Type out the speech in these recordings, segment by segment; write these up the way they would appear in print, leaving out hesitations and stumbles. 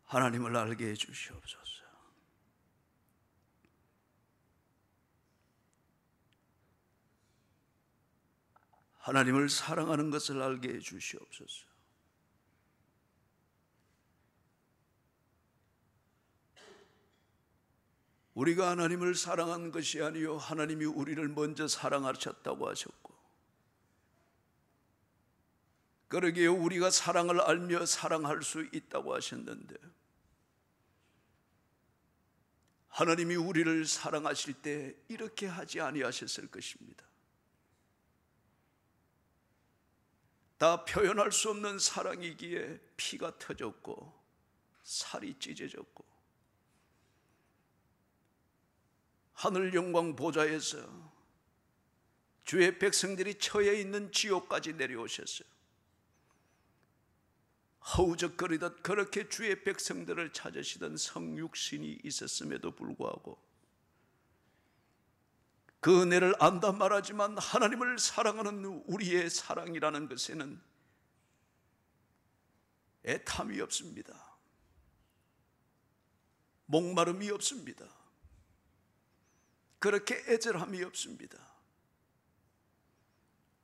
하나님을 알게 해 주시옵소서. 하나님을 사랑하는 것을 알게 해 주시옵소서. 우리가 하나님을 사랑한 것이 아니요 하나님이 우리를 먼저 사랑하셨다고 하셨고, 그러기에 우리가 사랑을 알며 사랑할 수 있다고 하셨는데, 하나님이 우리를 사랑하실 때 이렇게 하지 아니하셨을 것입니다. 다 표현할 수 없는 사랑이기에 피가 터졌고 살이 찢어졌고 하늘 영광 보좌에서 주의 백성들이 처해 있는 지옥까지 내려오셨어요. 허우적거리듯 그렇게 주의 백성들을 찾으시던 성육신이 있었음에도 불구하고 그 은혜를 안다 말하지만 하나님을 사랑하는 우리의 사랑이라는 것에는 애탐이 없습니다. 목마름이 없습니다. 그렇게 애절함이 없습니다.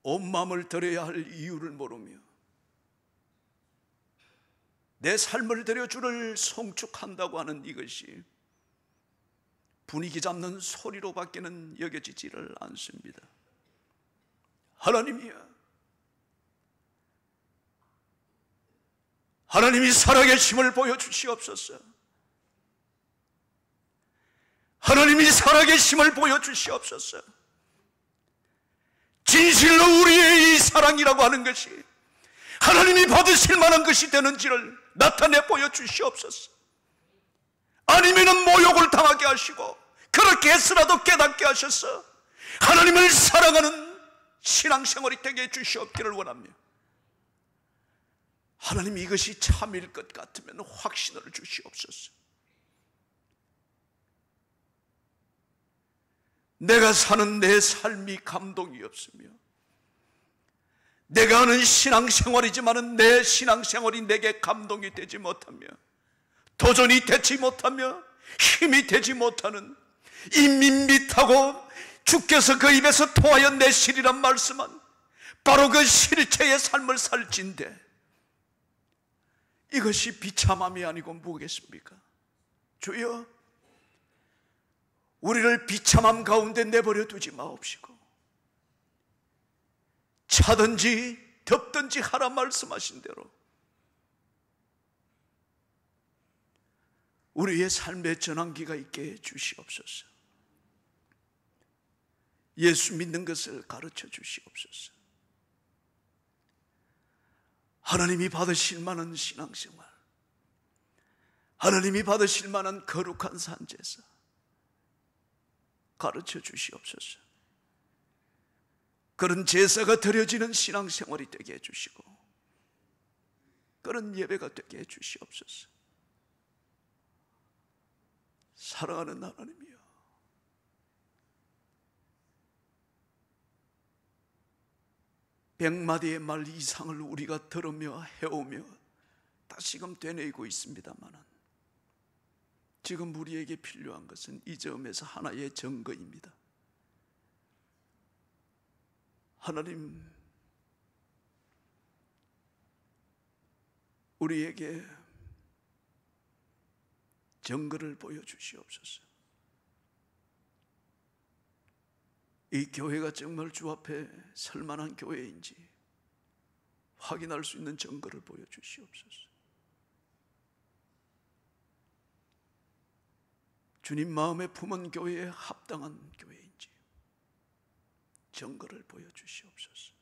온 마음을 드려야 할 이유를 모르며 내 삶을 드려 주를 송축한다고 하는 이것이 분위기 잡는 소리로밖에는 여겨지지를 않습니다. 하나님이야, 하나님이 살아계심을 보여주시옵소서. 하나님이 살아계심을 보여주시옵소서. 진실로 우리의 이 사랑이라고 하는 것이 하나님이 받으실 만한 것이 되는지를 나타내 보여주시옵소서. 아니면은 모욕을 당하게 하시고 그렇게 해서라도 깨닫게 하셔서 하나님을 사랑하는 신앙생활이 되게 해주시옵기를 원합니다. 하나님, 이것이 참일 것 같으면 확신을 주시옵소서. 내가 사는 내 삶이 감동이 없으며 내가 하는 신앙생활이지만 내 신앙생활이 내게 감동이 되지 못하며 도전이 되지 못하며 힘이 되지 못하는 이 밋밋하고 주께서 그 입에서 토하여 내시리란 말씀은 바로 그 실체의 삶을 살진데 이것이 비참함이 아니고 뭐겠습니까? 주여, 우리를 비참함 가운데 내버려 두지 마옵시고 차든지 덥든지 하라 말씀하신 대로 우리의 삶의 전환기가 있게 해 주시옵소서. 예수 믿는 것을 가르쳐 주시옵소서. 하나님이 받으실 만한 신앙생활, 하나님이 받으실 만한 거룩한 산제사 가르쳐 주시옵소서. 그런 제사가 드려지는 신앙생활이 되게 해주시고 그런 예배가 되게 해주시옵소서. 사랑하는 하나님이여, 백마디의 말 이상을 우리가 들으며 해오며 다시금 되뇌이고 있습니다만 지금 우리에게 필요한 것은 이 점에서 하나의 증거입니다. 하나님, 우리에게 증거를 보여주시옵소서. 이 교회가 정말 주 앞에 설 만한 교회인지 확인할 수 있는 증거를 보여주시옵소서. 주님 마음에 품은 교회에 합당한 교회인지 증거를 보여주시옵소서.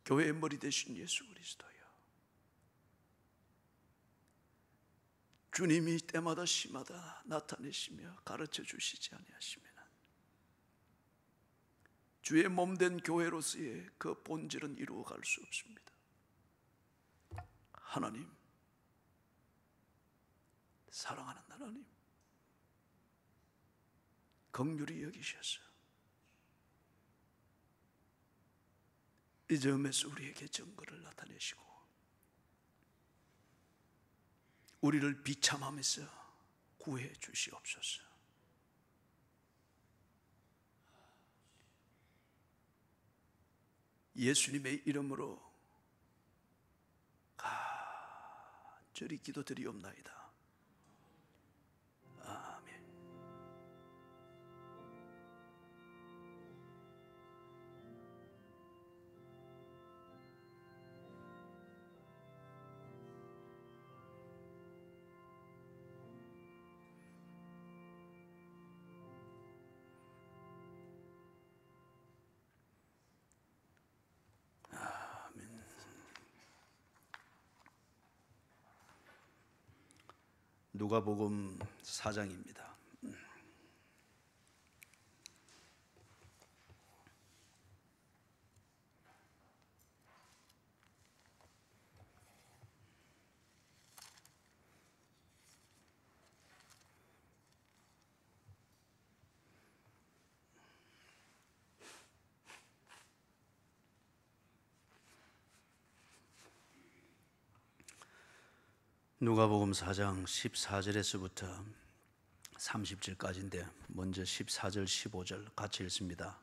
교회의 머리 되신 예수 그리스도여, 주님이 때마다 시마다 나타내시며 가르쳐 주시지 아니하시면 주의 몸된 교회로서의 그 본질은 이루어갈 수 없습니다. 하나님, 사랑하는 하나님, 긍휼히 여기셔서 이 점에서 우리에게 증거를 나타내시고 우리를 비참함에서 구해 주시옵소서. 예수님의 이름으로 간절히 기도드리옵나이다. 아멘. 누가복음 4장입니다. 누가복음 4장 14절에서부터 30절까지인데 먼저 14절 15절 같이 읽습니다.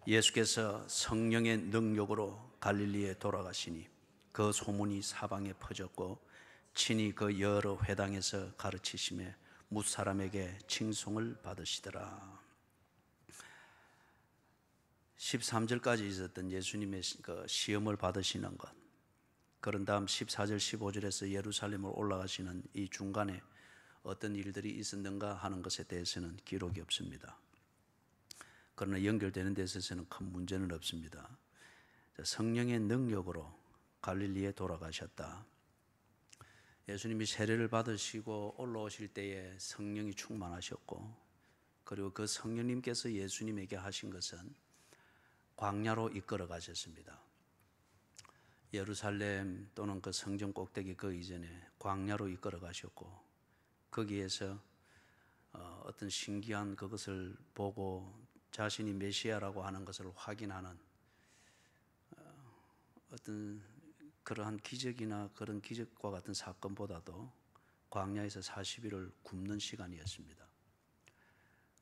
예수께서 성령의 능력으로 갈릴리에 돌아가시니 그 소문이 사방에 퍼졌고 친히 그 여러 회당에서 가르치심에 뭇사람에게 칭송을 받으시더라. 13절까지 있었던 예수님의 그 시험을 받으시는 것, 그런 다음 14절 15절에서 예루살렘으로 올라가시는 이 중간에 어떤 일들이 있었는가 하는 것에 대해서는 기록이 없습니다. 그러나 연결되는 데 있어서는 큰 문제는 없습니다. 성령의 능력으로 갈릴리에 돌아가셨다. 예수님이 세례를 받으시고 올라오실 때에 성령이 충만하셨고, 그리고 그 성령님께서 예수님에게 하신 것은 광야로 이끌어 가셨습니다. 예루살렘 또는 그 성전 꼭대기 그 이전에 광야로 이끌어 가셨고, 거기에서 어떤 신기한 그것을 보고 자신이 메시아라고 하는 것을 확인하는 어떤 그러한 기적이나 그런 기적과 같은 사건보다도 광야에서 40일을 굶는 시간이었습니다.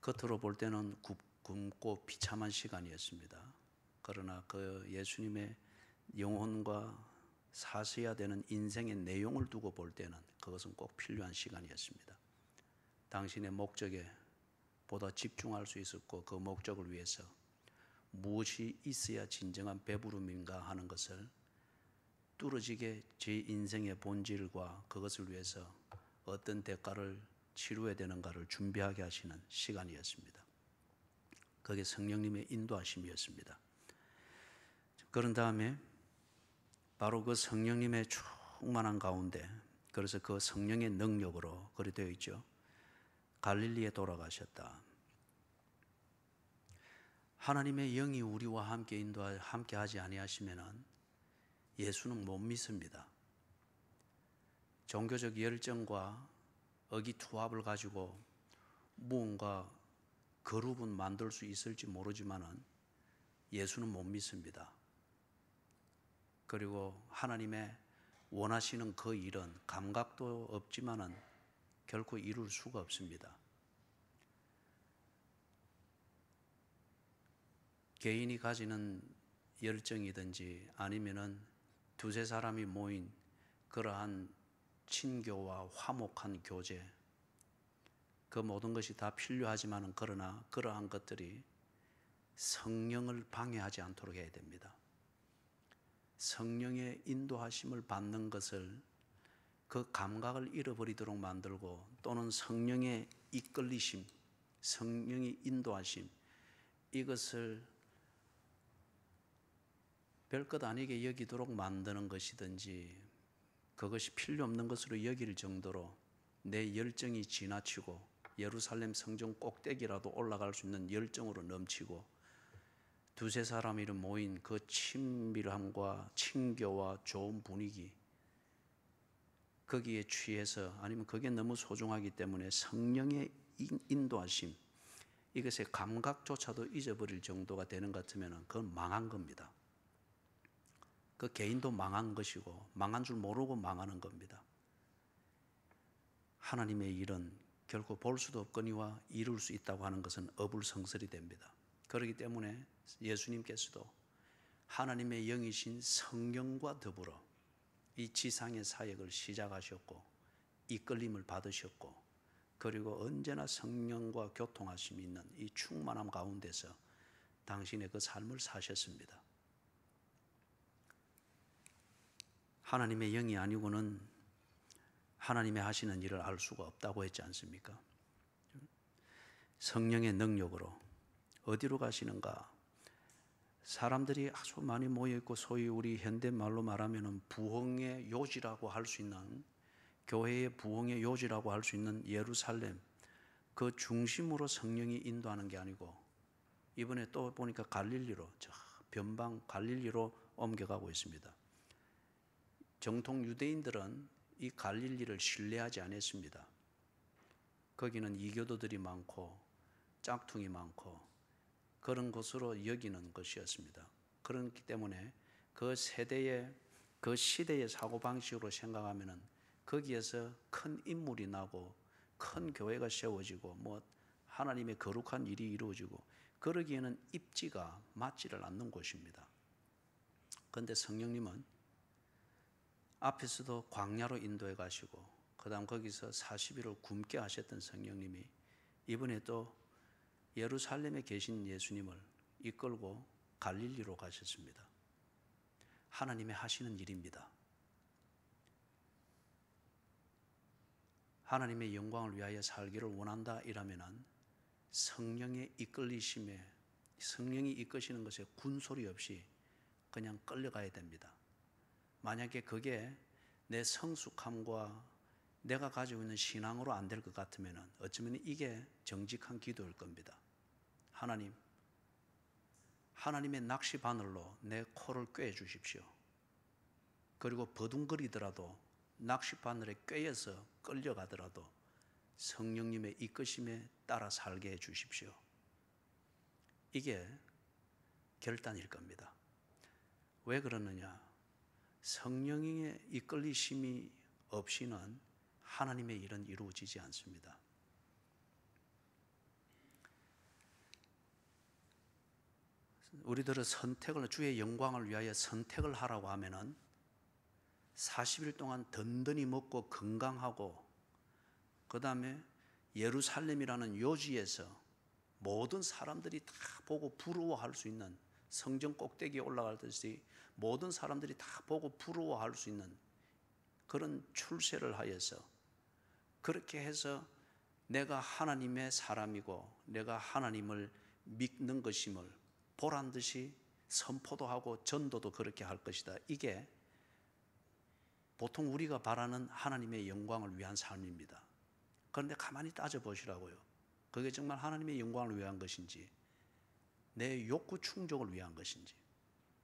겉으로 볼 때는 굶고 비참한 시간이었습니다. 그러나 그 예수님의 영혼과 사셔야 되는 인생의 내용을 두고 볼 때는 그것은 꼭 필요한 시간이었습니다. 당신의 목적에 보다 집중할 수 있었고, 그 목적을 위해서 무엇이 있어야 진정한 배부름인가 하는 것을 뚫어지게 제 인생의 본질과 그것을 위해서 어떤 대가를 치루어야 되는가를 준비하게 하시는 시간이었습니다. 그게 성령님의 인도하심이었습니다. 그런 다음에 바로 그 성령님의 충만한 가운데, 그래서 그 성령의 능력으로 그리 되어 있죠. 갈릴리에 돌아가셨다. 하나님의 영이 우리와 함께 함께 하지 아니하시면은 예수는 못 믿습니다. 종교적 열정과 의기투합을 가지고 무언가 그룹은 만들 수 있을지 모르지만은 예수는 못 믿습니다. 그리고 하나님의 원하시는 그 일은 감각도 없지만은 결코 이룰 수가 없습니다. 개인이 가지는 열정이든지 아니면은 두세 사람이 모인 그러한 친교와 화목한 교제, 그 모든 것이 다 필요하지만은 그러나 그러한 것들이 성령을 방해하지 않도록 해야 됩니다. 성령의 인도하심을 받는 것을, 그 감각을 잃어버리도록 만들고, 또는 성령의 이끌리심, 성령의 인도하심, 이것을 별것 아니게 여기도록 만드는 것이든지, 그것이 필요 없는 것으로 여길 정도로 내 열정이 지나치고 예루살렘 성전 꼭대기라도 올라갈 수 있는 열정으로 넘치고, 두세 사람이 모인 그 친밀함과 친교와 좋은 분위기, 거기에 취해서, 아니면 그게 너무 소중하기 때문에 성령의 인도하심, 이것의 감각조차도 잊어버릴 정도가 되는 것 같으면 그건 망한 겁니다. 그 개인도 망한 것이고 망한 줄 모르고 망하는 겁니다. 하나님의 일은 결코 볼 수도 없거니와 이룰 수 있다고 하는 것은 어불성설이 됩니다. 그렇기 때문에 예수님께서도 하나님의 영이신 성령과 더불어 이 지상의 사역을 시작하셨고 이끌림을 받으셨고, 그리고 언제나 성령과 교통하심이 있는 이 충만함 가운데서 당신의 그 삶을 사셨습니다. 하나님의 영이 아니고는 하나님의 하시는 일을 알 수가 없다고 했지 않습니까? 성령의 능력으로 어디로 가시는가? 사람들이 아주 많이 모여있고 소위 우리 현대말로 말하면 부흥의 요지라고 할 수 있는, 교회의 부흥의 요지라고 할 수 있는 예루살렘, 그 중심으로 성령이 인도하는 게 아니고 이번에 또 보니까 갈릴리로, 저 변방 갈릴리로 옮겨가고 있습니다. 정통 유대인들은 이 갈릴리를 신뢰하지 않았습니다. 거기는 이교도들이 많고 짝퉁이 많고 그런 것으로 여기는 것이었습니다. 그렇기 때문에 그 세대의, 그 시대의 사고방식으로 생각하면은 거기에서 큰 인물이 나고 큰 교회가 세워지고 뭐 하나님의 거룩한 일이 이루어지고 그러기에는 입지가 맞지를 않는 곳입니다. 그런데 성령님은 앞에서도 광야로 인도해 가시고 그 다음 거기서 40일을 굶게 하셨던 성령님이 이번에 또 예루살렘에 계신 예수님을 이끌고 갈릴리로 가셨습니다. 하나님의 하시는 일입니다. 하나님의 영광을 위하여 살기를 원한다 이라면은 성령의 이끌리심에, 성령이 이끄시는 것에 군소리 없이 그냥 끌려가야 됩니다. 만약에 그게 내 성숙함과 내가 가지고 있는 신앙으로 안 될 것 같으면 어쩌면 이게 정직한 기도일 겁니다. 하나님, 하나님의 낚시 바늘로 내 코를 꿰 주십시오. 그리고 버둥거리더라도 낚시 바늘에 꿰어서 끌려가더라도 성령님의 이끄심에 따라 살게 해 주십시오. 이게 결단일 겁니다. 왜 그러느냐? 성령의 이끌리심이 없이는 하나님의 일은 이루어지지 않습니다. 우리들은 선택을, 주의 영광을 위하여 선택을 하라고 하면은 40일 동안 든든히 먹고 건강하고 그 다음에 예루살렘이라는 요지에서 모든 사람들이 다 보고 부러워할 수 있는, 성전 꼭대기에 올라갈 듯이 모든 사람들이 다 보고 부러워할 수 있는 그런 출세를 하여서, 그렇게 해서 내가 하나님의 사람이고 내가 하나님을 믿는 것임을 보란 듯이 선포도 하고 전도도 그렇게 할 것이다. 이게 보통 우리가 바라는 하나님의 영광을 위한 삶입니다. 그런데 가만히 따져보시라고요. 그게 정말 하나님의 영광을 위한 것인지 내 욕구 충족을 위한 것인지.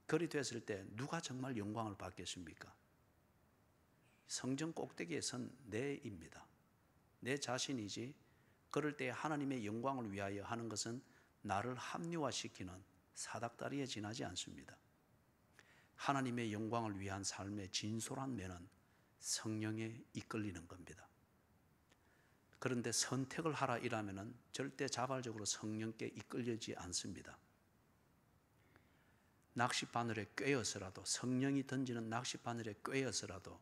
그리 됐을 때 누가 정말 영광을 받겠습니까? 성전 꼭대기에 선 내입니다. 내 자신이지. 그럴 때 하나님의 영광을 위하여 하는 것은 나를 합리화시키는 사닥다리에 지나지 않습니다. 하나님의 영광을 위한 삶의 진솔한 면은 성령에 이끌리는 겁니다. 그런데 선택을 하라 이라면은 절대 자발적으로 성령께 이끌리지 않습니다. 낚싯바늘에 꿰어서라도, 성령이 던지는 낚싯바늘에 꿰어서라도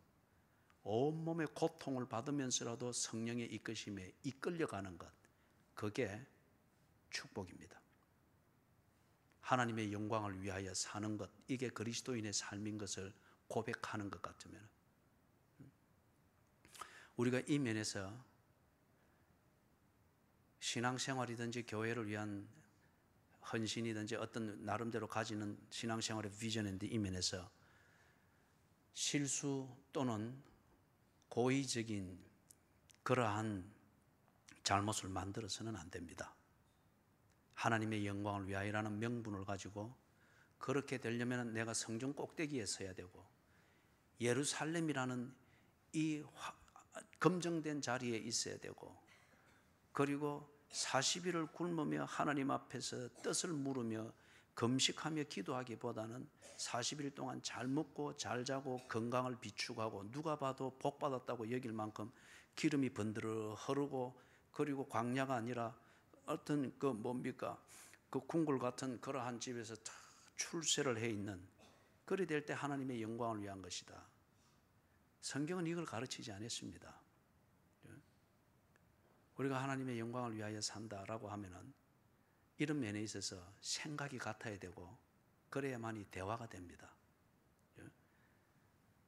온몸의 고통을 받으면서라도 성령의 이끄심에 이끌려가는 것, 그게 축복입니다. 하나님의 영광을 위하여 사는 것, 이게 그리스도인의 삶인 것을 고백하는 것 같으면 우리가 이 면에서 신앙생활이든지 교회를 위한 헌신이든지 어떤 나름대로 가지는 신앙생활의 비전인데 이 면에서 실수 또는 고의적인 그러한 잘못을 만들어서는 안 됩니다. 하나님의 영광을 위하여라는 명분을 가지고 그렇게 되려면 내가 성전 꼭대기에 서야 되고 예루살렘이라는 이 검증된 자리에 있어야 되고 그리고 40일을 굶으며 하나님 앞에서 뜻을 물으며 금식하며 기도하기보다는 40일 동안 잘 먹고 잘 자고 건강을 비축하고 누가 봐도 복 받았다고 여길 만큼 기름이 번들어 흐르고, 그리고 광야가 아니라 어떤 그 궁궐 같은 그러한 집에서 다 출세를 해 있는, 그리 될 때 하나님의 영광을 위한 것이다. 성경은 이걸 가르치지 않았습니다. 우리가 하나님의 영광을 위하여 산다라고 하면은 이런 면에 있어서 생각이 같아야 되고 그래야만이 대화가 됩니다.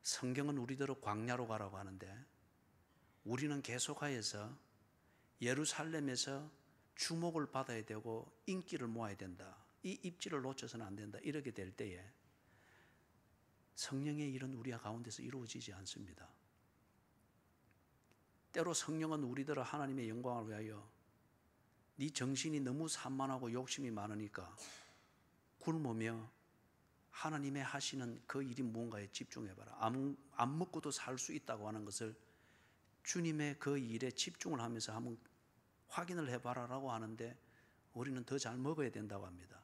성경은 우리대로 광야로 가라고 하는데 우리는 계속하여서 예루살렘에서 주목을 받아야 되고 인기를 모아야 된다, 이 입지를 놓쳐서는 안 된다, 이렇게 될 때에 성령의 일은 우리 가운데서 이루어지지 않습니다. 때로 성령은 우리들을 하나님의 영광을 위하여, 네 정신이 너무 산만하고 욕심이 많으니까 굶으며 하나님의 하시는 그 일이 무언가에 집중해봐라. 안 먹고도 살 수 있다고 하는 것을 주님의 그 일에 집중을 하면서 한번 확인을 해봐라라고 하는데 우리는 더 잘 먹어야 된다고 합니다.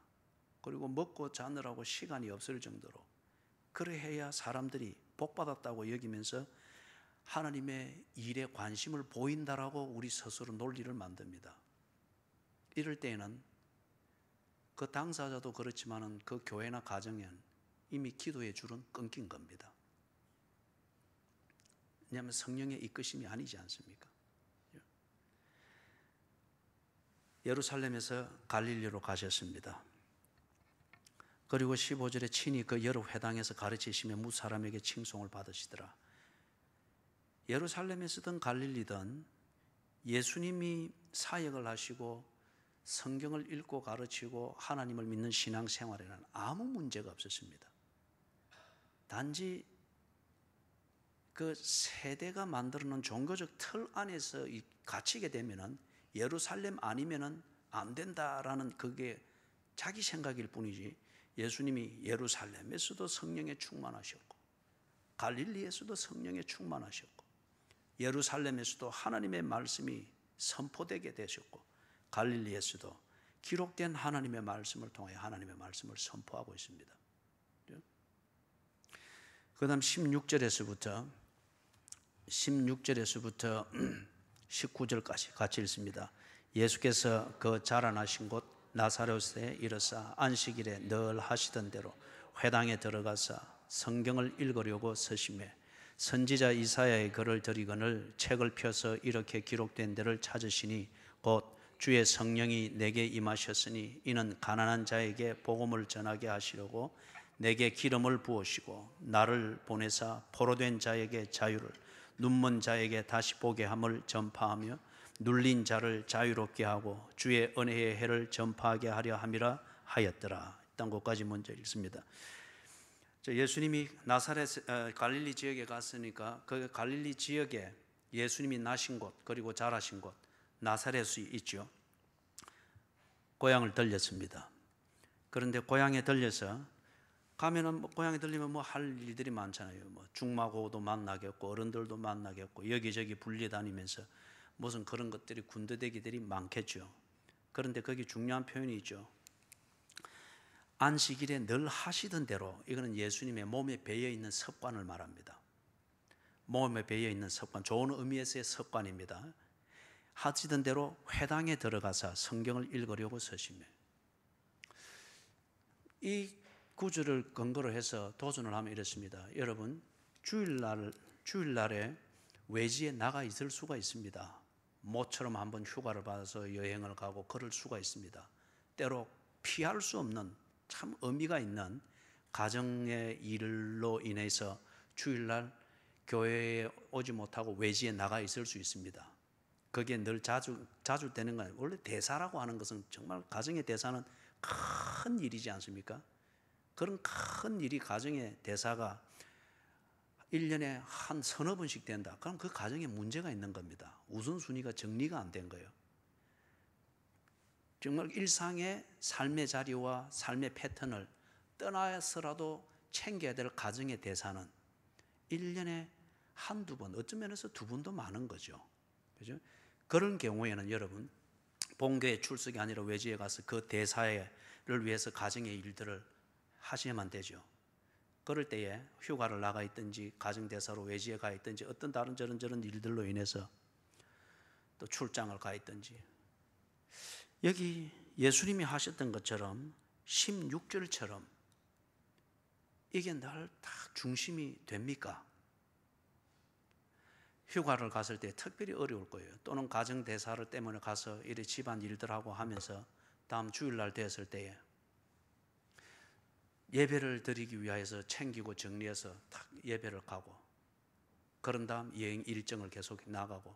그리고 먹고 자느라고 시간이 없을 정도로, 그래야 사람들이 복받았다고 여기면서 하나님의 일에 관심을 보인다라고 우리 스스로 논리를 만듭니다. 이럴 때에는 그 당사자도 그렇지만은 그 교회나 가정에는 이미 기도의 줄은 끊긴 겁니다. 왜냐하면 성령의 이끄심이 아니지 않습니까? 예루살렘에서 갈릴리로 가셨습니다. 그리고 15절에 친히 그 여러 회당에서 가르치시며 무 사람에게 칭송을 받으시더라. 예루살렘에서든 갈릴리든 예수님이 사역을 하시고 성경을 읽고 가르치고 하나님을 믿는 신앙생활에는 아무 문제가 없었습니다. 단지 그 세대가 만들어놓은 종교적 틀 안에서 갇히게 되면은 예루살렘 아니면은 안 된다라는 그게 자기 생각일 뿐이지, 예수님이 예루살렘에서도 성령에 충만하셨고 갈릴리에서도 성령에 충만하셨고 예루살렘에서도 하나님의 말씀이 선포되게 되셨고 갈릴리에서도 기록된 하나님의 말씀을 통해 하나님의 말씀을 선포하고 있습니다. 그 다음 16절에서부터 19절까지 같이 읽습니다. 예수께서 그 자라나신 곳 나사렛에 이르사 안식일에 늘 하시던 대로 회당에 들어가사 성경을 읽으려고 서심해 선지자 이사야의 글을 들이거늘 책을 펴서 이렇게 기록된 데를 찾으시니 곧 주의 성령이 내게 임하셨으니 이는 가난한 자에게 복음을 전하게 하시려고 내게 기름을 부으시고 나를 보내사 포로된 자에게 자유를, 눈먼 자에게 다시 보게 함을 전파하며 눌린 자를 자유롭게 하고 주의 은혜의 해를 전파하게 하려 함이라 하였더라. 일단 것까지 먼저 읽습니다. 예수님이 나사렛 갈릴리 지역에 갔으니까 그 갈릴리 지역에 예수님이 나신 곳 그리고 자라신 곳 나사렛이 있죠. 고향을 들렸습니다. 그런데 고향에 들려서 가면은 고향에 들리면 뭐 할 일들이 많잖아요. 뭐 중마고도 만나겠고 어른들도 만나겠고 여기저기 불려다니면서 무슨 그런 것들이 군더대기들이 많겠죠. 그런데 거기 중요한 표현이 있죠. 안식일에 늘 하시던 대로, 이거는 예수님의 몸에 배어 있는 습관을 말합니다. 몸에 배어 있는 습관, 좋은 의미에서의 습관입니다. 하시던 대로 회당에 들어가서 성경을 읽으려고 서시며, 이 구절을 근거로 해서 도전을 하면 이렇습니다. 여러분, 주일날에 외지에 나가 있을 수가 있습니다. 모처럼 한번 휴가를 받아서 여행을 가고 그럴 수가 있습니다. 때로 피할 수 없는 참 의미가 있는 가정의 일로 인해서 주일날 교회에 오지 못하고 외지에 나가 있을 수 있습니다. 그게 늘 자주 되는 거 아니에요. 원래 대사라고 하는 것은 정말 가정의 대사는 큰 일이지 않습니까? 그런 큰 일이 가정의 대사가 1년에 한 서너 번씩 된다. 그럼 그 가정에 문제가 있는 겁니다. 우선순위가 정리가 안 된 거예요. 정말 일상의 삶의 자리와 삶의 패턴을 떠나서라도 챙겨야 될 가정의 대사는 1년에 한두 번, 어떤 면에서 두 번도 많은 거죠. 그죠? 그런 경우에는 여러분, 본교회 출석이 아니라 외지에 가서 그 대사에 위해서 가정의 일들을 하셔야만 되죠. 그럴 때에 휴가를 나가 있든지 가정대사로 외지에 가 있든지 어떤 다른 저런 일들로 인해서 또 출장을 가 있든지, 여기 예수님이 하셨던 것처럼 16절처럼 이게 늘 다 중심이 됩니까? 휴가를 갔을 때 특별히 어려울 거예요. 또는 가정대사를 때문에 가서 이래 집안 일들하고 하면서 다음 주일날 되었을 때에 예배를 드리기 위해서 챙기고 정리해서 딱 예배를 가고, 그런 다음 여행 일정을 계속 나가고,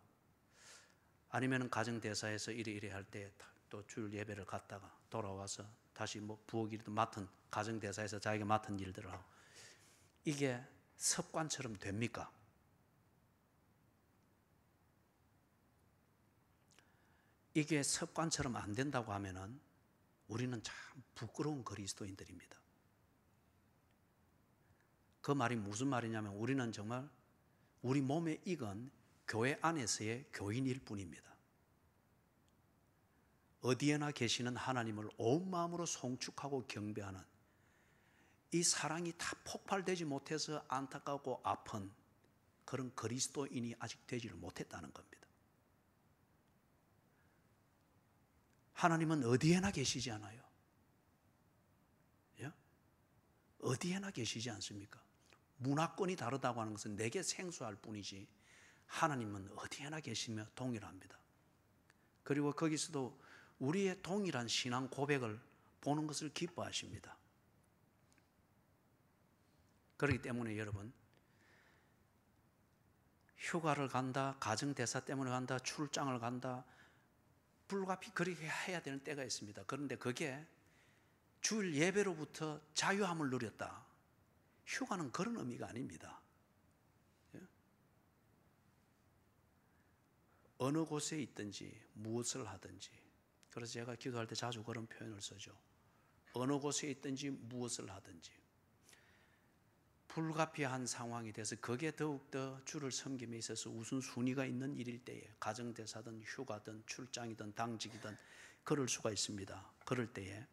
아니면 가정대사에서 이래 할 때 또 주일 예배를 갔다가 돌아와서 다시 뭐 부엌 일도 맡은, 가정대사에서 자기가 맡은 일들을 하고, 이게 습관처럼 됩니까? 이게 습관처럼 안 된다고 하면은 우리는 참 부끄러운 그리스도인들입니다. 그 말이 무슨 말이냐면, 우리는 정말 우리 몸에 익은 교회 안에서의 교인일 뿐입니다. 어디에나 계시는 하나님을 온 마음으로 송축하고 경배하는, 이 사랑이 다 폭발되지 못해서 안타깝고 아픈 그런 그리스도인이 아직 되지를 못했다는 겁니다. 하나님은 어디에나 계시지 않아요? 예? 어디에나 계시지 않습니까? 문화권이 다르다고 하는 것은 내게 생소할 뿐이지 하나님은 어디에나 계시며 동일합니다. 그리고 거기서도 우리의 동일한 신앙 고백을 보는 것을 기뻐하십니다. 그렇기 때문에 여러분, 휴가를 간다, 가정대사 때문에 간다, 출장을 간다, 불가피 그렇게 해야 되는 때가 있습니다. 그런데 그게 주일 예배로부터 자유함을 누렸다, 휴가는 그런 의미가 아닙니다. 어느 곳에 있든지 무엇을 하든지, 그래서 제가 기도할 때 자주 그런 표현을 쓰죠. 어느 곳에 있든지 무엇을 하든지 불가피한 상황이 돼서 거기에 더욱더 주를 섬김에 있어서 우선순위가 있는 일일 때에, 가정대사든 휴가든 출장이든 당직이든 그럴 수가 있습니다. 그럴 때에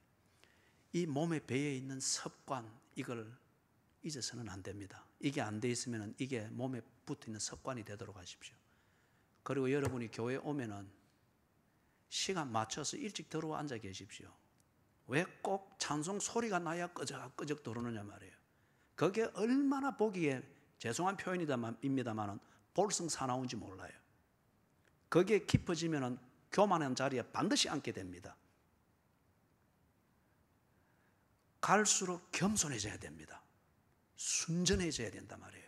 이 몸에 배에 있는 습관, 이걸 잊어서는 안 됩니다. 이게 안 돼 있으면 이게 몸에 붙어 있는 습관이 되도록 하십시오. 그리고 여러분이 교회에 오면은 시간 맞춰서 일찍 들어와 앉아 계십시오. 왜 꼭 찬송 소리가 나야 끄적끄적 들어오느냐 말이에요. 그게 얼마나 보기에, 죄송한 표현입니다만은 볼성사나운지 몰라요. 거기에 깊어지면은 교만한 자리에 반드시 앉게 됩니다. 갈수록 겸손해져야 됩니다. 순전해져야 된단 말이에요.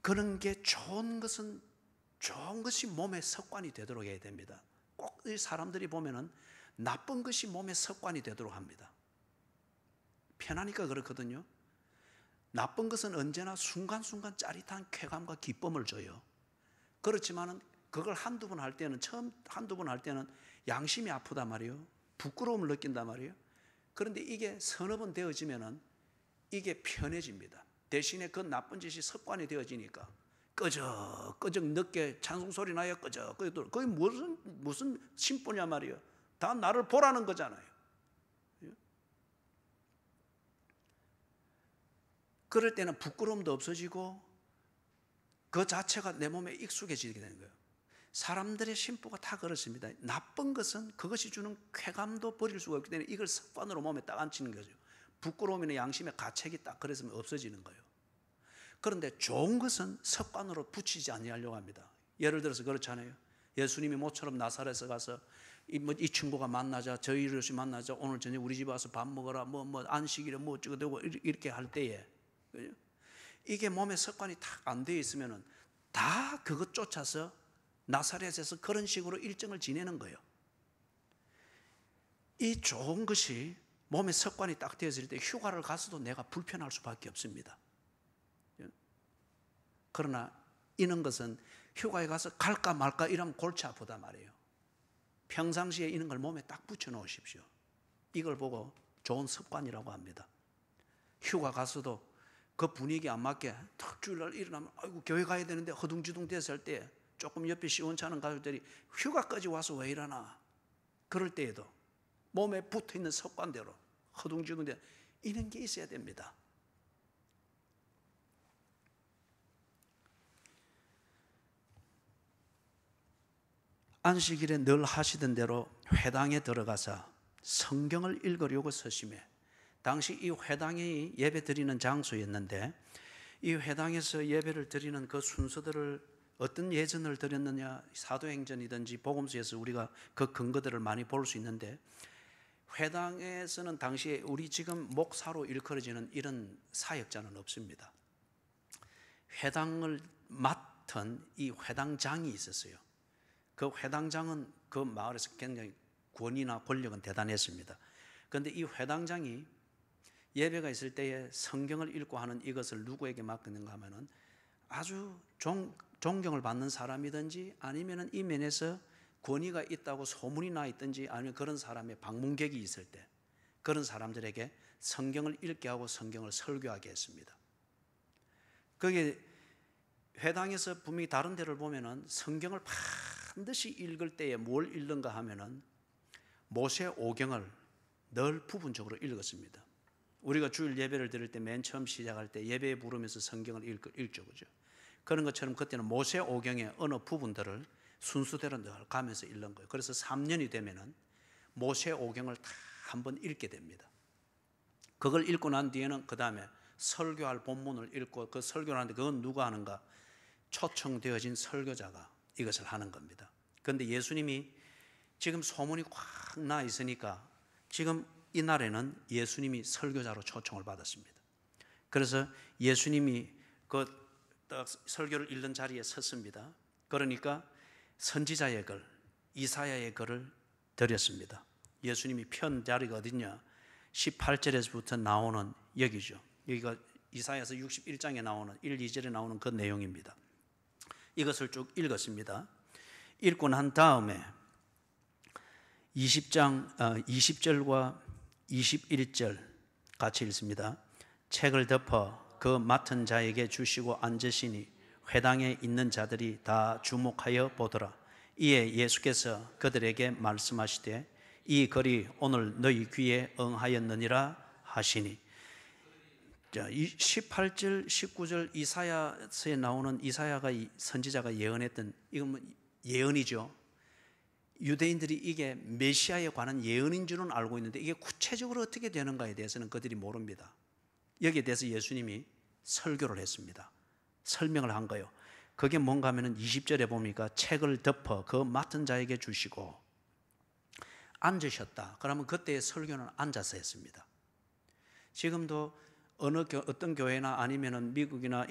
그런 게 좋은 것이 몸의 습관이 되도록 해야 됩니다. 꼭 이 사람들이 보면은 나쁜 것이 몸의 습관이 되도록 합니다. 편하니까 그렇거든요. 나쁜 것은 언제나 순간순간 짜릿한 쾌감과 기쁨을 줘요. 그렇지만은 그걸 한두 번 할 때는, 한두 번 할 때는 양심이 아프단 말이에요. 부끄러움을 느낀단 말이에요. 그런데 이게 서너 번 되어지면은 이게 편해집니다. 대신에 그 나쁜 짓이 습관이 되어지니까 끄적끄적 늦게 찬송 소리 나야 끄적끄적, 그게 무슨 심보냐 말이에요. 다 나를 보라는 거잖아요. 그럴 때는 부끄러움도 없어지고 그 자체가 내 몸에 익숙해지게 되는 거예요. 사람들의 심보가 다 그렇습니다. 나쁜 것은 그것이 주는 쾌감도 버릴 수가 없기 때문에 이걸 습관으로 몸에 딱 앉히는 거죠. 부끄러움이나 양심의 가책이 딱 그랬으면 없어지는 거예요. 그런데 좋은 것은 습관으로 붙이지 아니하려고 합니다. 예를 들어서 그렇잖아요. 예수님이 모처럼 나사렛에 가서 이 친구가 만나자, 저희를 만나자, 오늘 저녁 우리 집에 와서 밥 먹어라, 뭐 안식일에 뭐 어쩌고 되고 이렇게 할 때에, 이게 몸에 습관이 딱 안 되어 있으면은 다 그것 쫓아서 나사렛에서 그런 식으로 일정을 지내는 거예요. 이 좋은 것이 몸에 습관이 딱 되었을 때 휴가를 가서도 내가 불편할 수밖에 없습니다. 그러나 이런 것은 휴가에 가서 갈까 말까 이러면 골치 아프단 말이에요. 평상시에 이런 걸 몸에 딱 붙여 놓으십시오. 이걸 보고 좋은 습관이라고 합니다. 휴가 가서도 그 분위기 안 맞게 탁 주일날 일어나면 아이고 교회 가야 되는데 허둥지둥 됐을 때 조금 옆에 시원찮은 가족들이 휴가까지 와서 왜 이러나, 그럴 때에도 몸에 붙어있는 습관대로 허둥지둥대 이런 게 있어야 됩니다. 안식일에 늘 하시던 대로 회당에 들어가서 성경을 읽으려고 서심해. 당시 이 회당이 예배 드리는 장소였는데 이 회당에서 예배를 드리는 그 순서들을 어떤 예전을 드렸느냐, 사도행전이든지 복음서에서 우리가 그 근거들을 많이 볼 수 있는데, 회당에서는 당시에 우리 지금 목사로 일컬어지는 이런 사역자는 없습니다. 회당을 맡은 이 회당장이 있었어요. 그 회당장은 그 마을에서 굉장히 권위나 권력은 대단했습니다. 그런데 이 회당장이 예배가 있을 때에 성경을 읽고 하는 이것을 누구에게 맡기는가 하면은 아주 존경을 받는 사람이든지 아니면은 이 면에서 권위가 있다고 소문이 나 있든지 아니면 그런 사람의 방문객이 있을 때 그런 사람들에게 성경을 읽게 하고 성경을 설교하게 했습니다. 그게 회당에서 분명히 다른 데를 보면은 성경을 반드시 읽을 때에 뭘 읽는가 하면은 모세 오경을 늘 부분적으로 읽었습니다. 우리가 주일 예배를 드릴 때 맨 처음 시작할 때 예배에 부르면서 성경을 읽죠, 그죠? 그런 것처럼 그때는 모세 오경의 어느 부분들을 순수대로 늘 가면서 읽는 거예요. 그래서 3년이 되면은 모세 오경을 다 한번 읽게 됩니다. 그걸 읽고 난 뒤에는 그 다음에 설교할 본문을 읽고 그 설교를 하는데 그건 누가 하는가? 초청되어진 설교자가 이것을 하는 겁니다. 그런데 예수님이 지금 소문이 확 나 있으니까 지금 이날에는 예수님이 설교자로 초청을 받았습니다. 그래서 예수님이 그 설교를 읽는 자리에 섰습니다. 그러니까 선지자의 글, 이사야의 글을 드렸습니다. 예수님이 편 자리가 어디냐? 18절에서부터 나오는 여기죠. 여기가 이사야서 61장에 나오는 1, 2절에 나오는 그 내용입니다. 이것을 쭉 읽었습니다. 읽고 난 다음에 20절과 21절 같이 읽습니다. 책을 덮어 그 맡은 자에게 주시고 앉으시니 회당에 있는 자들이 다 주목하여 보더라. 이에 예수께서 그들에게 말씀하시되 이 글이 오늘 너희 귀에 응하였느니라 하시니. 18절, 19절 이사야서에 나오는 이사야가 선지자가 예언했던 이건 예언이죠. 유대인들이 이게 메시아에 관한 예언인 줄은 알고 있는데 이게 구체적으로 어떻게 되는가에 대해서는 그들이 모릅니다. 여기에 대해서 예수님이 설교를 했습니다. 설명을 한 거예요. 그게 뭔가 하면은 20절에 보니까 책을 덮어 그 맡은 자에게 주시고 앉으셨다. 그러면 그때의 설교는 앉아서 했습니다. 지금도 어떤 교회나 아니면은 미국이나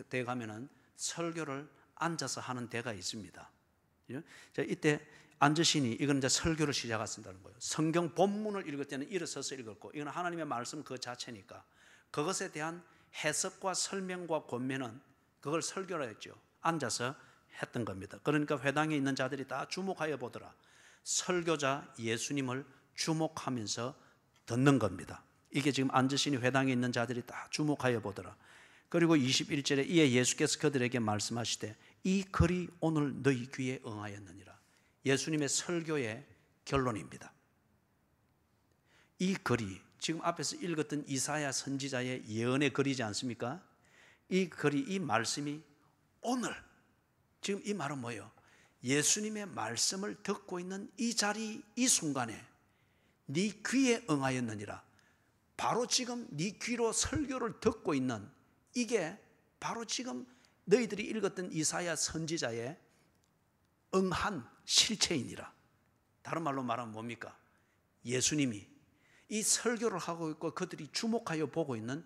데 가면은 설교를 앉아서 하는 데가 있습니다. 자, 이때 앉으시니 이건 이제 설교를 시작한다는 거예요. 성경 본문을 읽을 때는 일어서서 읽었고 이건 하나님의 말씀 그 자체니까 그것에 대한 해석과 설명과 권면은 그걸 설교라 했죠. 앉아서 했던 겁니다. 그러니까 회당에 있는 자들이 다 주목하여 보더라. 설교자 예수님을 주목하면서 듣는 겁니다. 이게 지금 앉으시니 회당에 있는 자들이 다 주목하여 보더라. 그리고 21절에 이에 예수께서 그들에게 말씀하시되 이 글이 오늘 너희 귀에 응하였느니라. 예수님의 설교의 결론입니다. 이 글이 지금 앞에서 읽었던 이사야 선지자의 예언의 글이지 않습니까? 이 글이, 이 말씀이 오늘, 지금 이 말은 뭐예요? 예수님의 말씀을 듣고 있는 이 자리, 이 순간에 네 귀에 응하였느니라. 바로 지금 네 귀로 설교를 듣고 있는 이게 바로 지금 너희들이 읽었던 이사야 선지자의 응한 실체이니라. 다른 말로 말하면 뭡니까? 예수님이 이 설교를 하고 있고 그들이 주목하여 보고 있는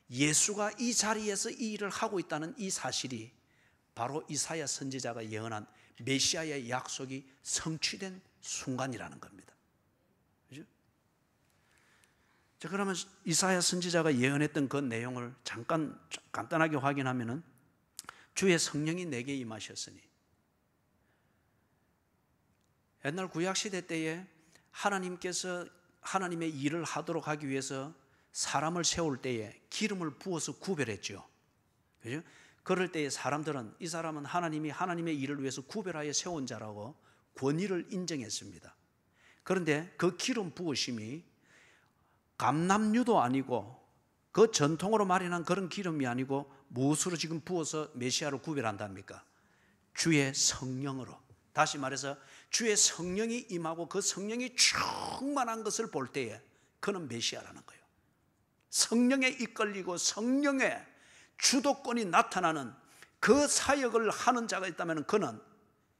예수가 이 자리에서 이 일을 하고 있다는 이 사실이 바로 이사야 선지자가 예언한 메시아의 약속이 성취된 순간이라는 겁니다. 그렇죠? 자, 그러면 이사야 선지자가 예언했던 그 내용을 잠깐 간단하게 확인하면은 주의 성령이 내게 임하셨으니, 옛날 구약시대 때에 하나님께서 하나님의 일을 하도록 하기 위해서 사람을 세울 때에 기름을 부어서 구별했죠. 그죠? 그럴 때에 사람들은 이 사람은 하나님이 하나님의 일을 위해서 구별하여 세운 자라고 권위를 인정했습니다. 그런데 그 기름 부으심이 감람유도 아니고 그 전통으로 마련한 그런 기름이 아니고 무엇으로 지금 부어서 메시아를 구별한답니까? 주의 성령으로. 다시 말해서 주의 성령이 임하고 그 성령이 충만한 것을 볼 때에 그는 메시아라는 거예요. 성령에 이끌리고 성령의 주도권이 나타나는 그 사역을 하는 자가 있다면 그는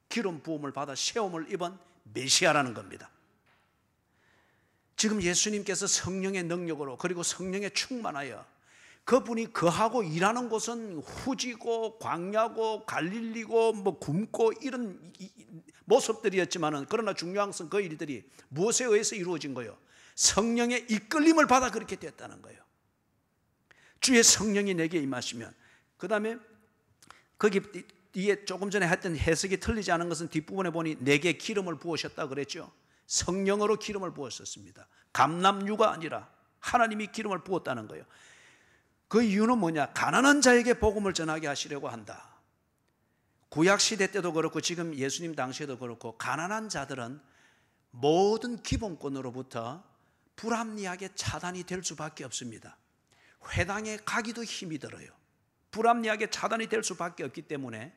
기름 부음을 받아 세움을 입은 메시아라는 겁니다. 지금 예수님께서 성령의 능력으로 그리고 성령에 충만하여 그분이 거하고 일하는 곳은 후지고 광야고 갈릴리고 뭐 굶고 이런 모습들이었지만은, 그러나 중요한 것은 그 일들이 무엇에 의해서 이루어진 거예요? 성령의 이끌림을 받아 그렇게 됐다는 거예요. 주의 성령이 내게 임하시면, 그 다음에 거기 뒤에 조금 전에 했던 해석이 틀리지 않은 것은 뒷부분에 보니 내게 기름을 부으셨다 그랬죠. 성령으로 기름을 부었었습니다. 감람유가 아니라 하나님이 기름을 부었다는 거예요. 그 이유는 뭐냐? 가난한 자에게 복음을 전하게 하시려고 한다. 구약시대 때도 그렇고 지금 예수님 당시에도 그렇고 가난한 자들은 모든 기본권으로부터 불합리하게 차단이 될 수밖에 없습니다. 회당에 가기도 힘이 들어요. 불합리하게 차단이 될 수밖에 없기 때문에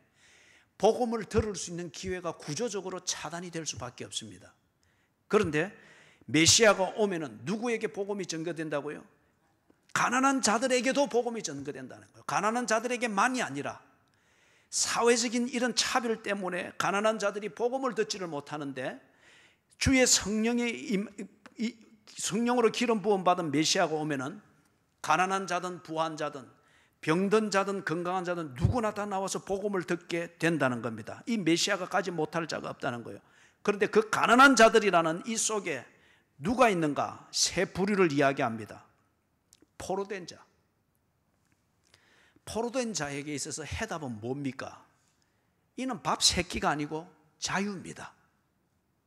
복음을 들을 수 있는 기회가 구조적으로 차단이 될 수밖에 없습니다. 그런데 메시아가 오면은 누구에게 복음이 전거된다고요? 가난한 자들에게도 복음이 전거된다는 거예요. 가난한 자들에게만이 아니라 사회적인 이런 차별 때문에 가난한 자들이 복음을 듣지를 못하는데 주의 성령으로 기름 부음 받은 메시아가 오면은 가난한 자든 부한 자든 병든 자든 건강한 자든 누구나 다 나와서 복음을 듣게 된다는 겁니다. 이 메시아가 가지 못할 자가 없다는 거예요. 그런데 그 가난한 자들이라는 이 속에 누가 있는가? 세 부류를 이야기합니다. 포로된 자. 포로된 자에게 있어서 해답은 뭡니까? 이는 밥 세 끼가 아니고 자유입니다.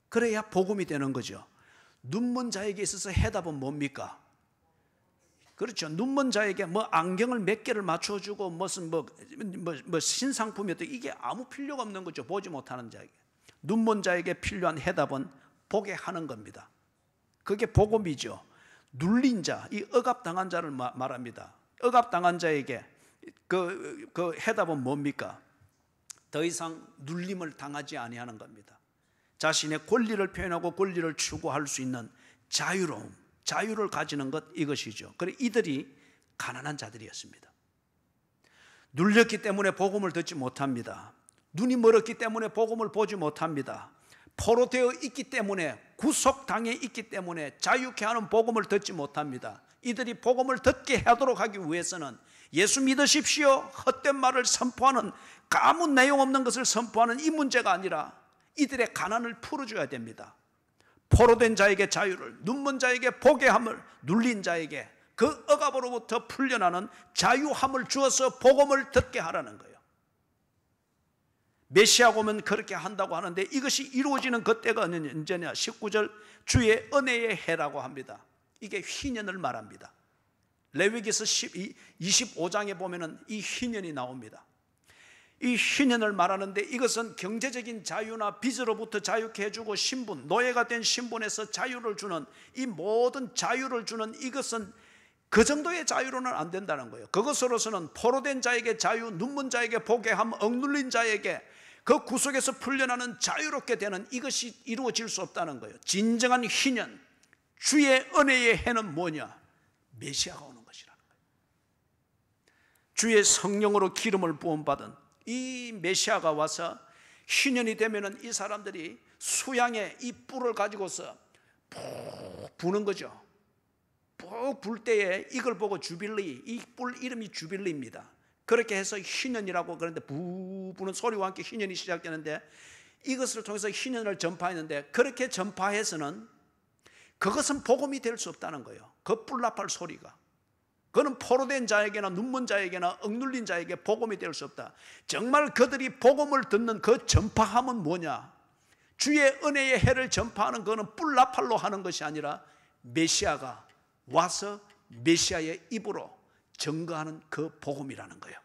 그래야 복음이 되는 거죠. 눈먼 자에게 있어서 해답은 뭡니까? 그렇죠. 눈먼 자에게 뭐 안경을 몇 개를 맞춰주고 무슨 뭐 신상품이어도 이게 아무 필요가 없는 거죠. 보지 못하는 자에게. 눈먼 자에게 필요한 해답은 보게 하는 겁니다. 그게 복음이죠. 눌린 자, 이 억압당한 자를 말합니다. 억압당한 자에게 그 해답은 뭡니까? 더 이상 눌림을 당하지 아니하는 겁니다. 자신의 권리를 표현하고 권리를 추구할 수 있는 자유로움, 자유를 가지는 것, 이것이죠. 그래 이들이 가난한 자들이었습니다. 눌렸기 때문에 복음을 듣지 못합니다. 눈이 멀었기 때문에 복음을 보지 못합니다. 포로되어 있기 때문에, 구속당해 있기 때문에 자유케 하는 복음을 듣지 못합니다. 이들이 복음을 듣게 하도록 하기 위해서는 예수 믿으십시오, 헛된 말을 선포하는, 아무 내용 없는 것을 선포하는 이 문제가 아니라 이들의 가난을 풀어줘야 됩니다. 포로된 자에게 자유를, 눈먼 자에게 보게 함을, 눌린 자에게 그 억압으로부터 풀려나는 자유함을 주어서 복음을 듣게 하라는 거예요. 메시아가 오면 그렇게 한다고 하는데 이것이 이루어지는 그때가 언제냐? 19절 주의 은혜의 해라고 합니다. 이게 희년을 말합니다. 레위기서 25장에 보면은 이 희년이 나옵니다. 이 희년을 말하는데 이것은 경제적인 자유나 빚으로부터 자유케 해주고 신분, 노예가 된 신분에서 자유를 주는, 이 모든 자유를 주는, 이것은 그 정도의 자유로는 안 된다는 거예요. 그것으로서는 포로된 자에게 자유, 눈먼 자에게 보게 함, 억눌린 자에게 그 구속에서 풀려나는 자유롭게 되는 이것이 이루어질 수 없다는 거예요. 진정한 희년, 주의 은혜의 해는 뭐냐? 메시아가 오는 것이라는 거예요. 주의 성령으로 기름을 부음받은 이 메시아가 와서 희년이 되면은 이 사람들이 수양의 이 뿔을 가지고서 푹 부는 거죠. 푹 불 때에 이걸 보고 주빌리, 이 뿔 이름이 주빌리입니다. 그렇게 해서 희년이라고, 그런데 부는 소리와 함께 희년이 시작되는데 이것을 통해서 희년을 전파했는데, 그렇게 전파해서는 그것은 복음이 될 수 없다는 거예요. 그 뿔나팔 소리가, 그는 포로된 자에게나 눈먼 자에게나 억눌린 자에게 복음이 될 수 없다. 정말 그들이 복음을 듣는 그 전파함은 뭐냐? 주의 은혜의 해를 전파하는 그는 뿔나팔로 하는 것이 아니라 메시아가 와서 메시아의 입으로 증거하는 그 복음이라는 거예요.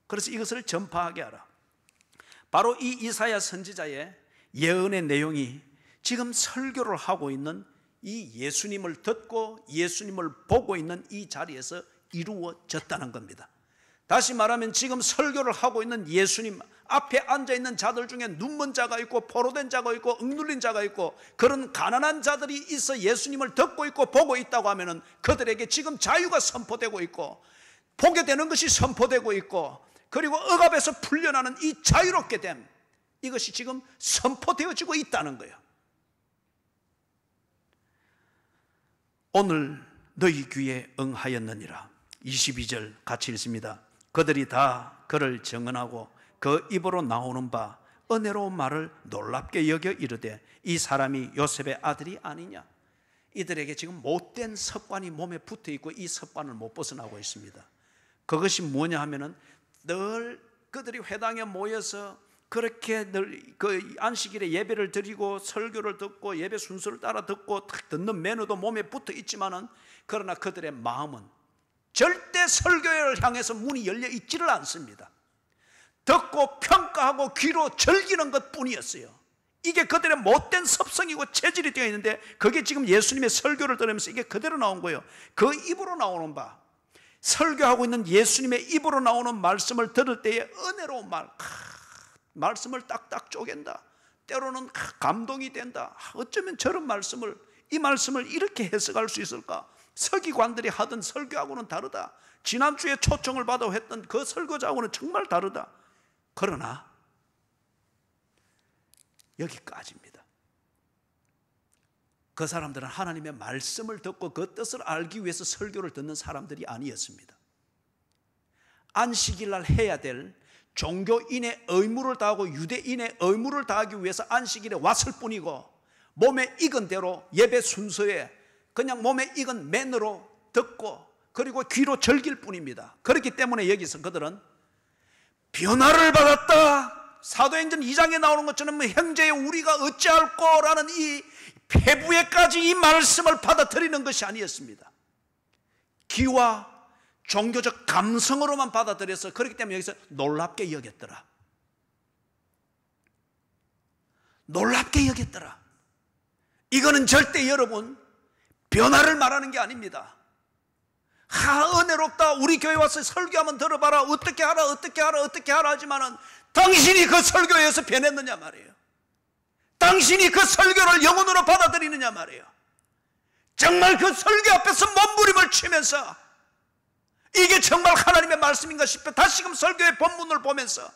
그래서 이것을 전파하게 하라. 바로 이 이사야 선지자의 예언의 내용이 지금 설교를 하고 있는 이 예수님을 듣고 예수님을 보고 있는 이 자리에서 이루어졌다는 겁니다. 다시 말하면 지금 설교를 하고 있는 예수님 앞에 앉아있는 자들 중에 눈먼 자가 있고 포로된 자가 있고 억눌린 자가 있고 그런 가난한 자들이 있어 예수님을 듣고 있고 보고 있다고 하면 그들에게 지금 자유가 선포되고 있고 보게 되는 것이 선포되고 있고 그리고 억압에서 풀려나는 이 자유롭게 됨, 이것이 지금 선포되어지고 있다는 거예요. 오늘 너희 귀에 응하였느니라. 22절 같이 읽습니다. 그들이 다 그를 정언하고 그 입으로 나오는 바 은혜로운 말을 놀랍게 여겨 이르되 이 사람이 요셉의 아들이 아니냐. 이들에게 지금 못된 습관이 몸에 붙어 있고 이 습관을 못 벗어나고 있습니다. 그것이 뭐냐 하면은 늘 그들이 회당에 모여서 그렇게 늘 그 안식일에 예배를 드리고 설교를 듣고 예배 순서를 따라 듣고 딱 듣는 매너도 몸에 붙어 있지만은 그러나 그들의 마음은 절대 설교를 향해서 문이 열려 있지를 않습니다. 듣고 평가하고 귀로 즐기는 것뿐이었어요. 이게 그들의 못된 습성이고 체질이 되어 있는데 그게 지금 예수님의 설교를 들으면서 이게 그대로 나온 거예요. 그 입으로 나오는 바, 설교하고 있는 예수님의 입으로 나오는 말씀을 들을 때에 은혜로운 말, 말씀을 딱딱 쪼갠다. 때로는 감동이 된다. 어쩌면 저런 말씀을, 이 말씀을 이렇게 해석할 수 있을까? 서기관들이 하던 설교하고는 다르다. 지난주에 초청을 받아 했던 그 설교자하고는 정말 다르다. 그러나 여기까지입니다. 그 사람들은 하나님의 말씀을 듣고 그 뜻을 알기 위해서 설교를 듣는 사람들이 아니었습니다. 안식일 날 해야 될 종교인의 의무를 다하고 유대인의 의무를 다하기 위해서 안식일에 왔을 뿐이고 몸에 익은 대로 예배 순서에 그냥 몸에 익은 매너로 듣고 그리고 귀로 즐길 뿐입니다. 그렇기 때문에 여기서 그들은 변화를 받았다. 사도행전 2장에 나오는 것처럼 형제여 우리가 어찌할꼬라는 이 폐부에까지 이 말씀을 받아들이는 것이 아니었습니다. 귀와 종교적 감성으로만 받아들여서 그렇기 때문에 여기서 놀랍게 여겼더라. 놀랍게 여겼더라. 이거는 절대 여러분 변화를 말하는 게 아닙니다. 은혜롭다. 우리 교회 와서 설교하면 들어봐라. 어떻게 하라 어떻게 하라 어떻게 하라 하지만은 당신이 그 설교에서 변했느냐 말이에요. 당신이 그 설교를 영혼으로 받아들이느냐 말이에요. 정말 그 설교 앞에서 몸부림을 치면서 이게 정말 하나님의 말씀인가 싶어 다시금 설교의 본문을 보면서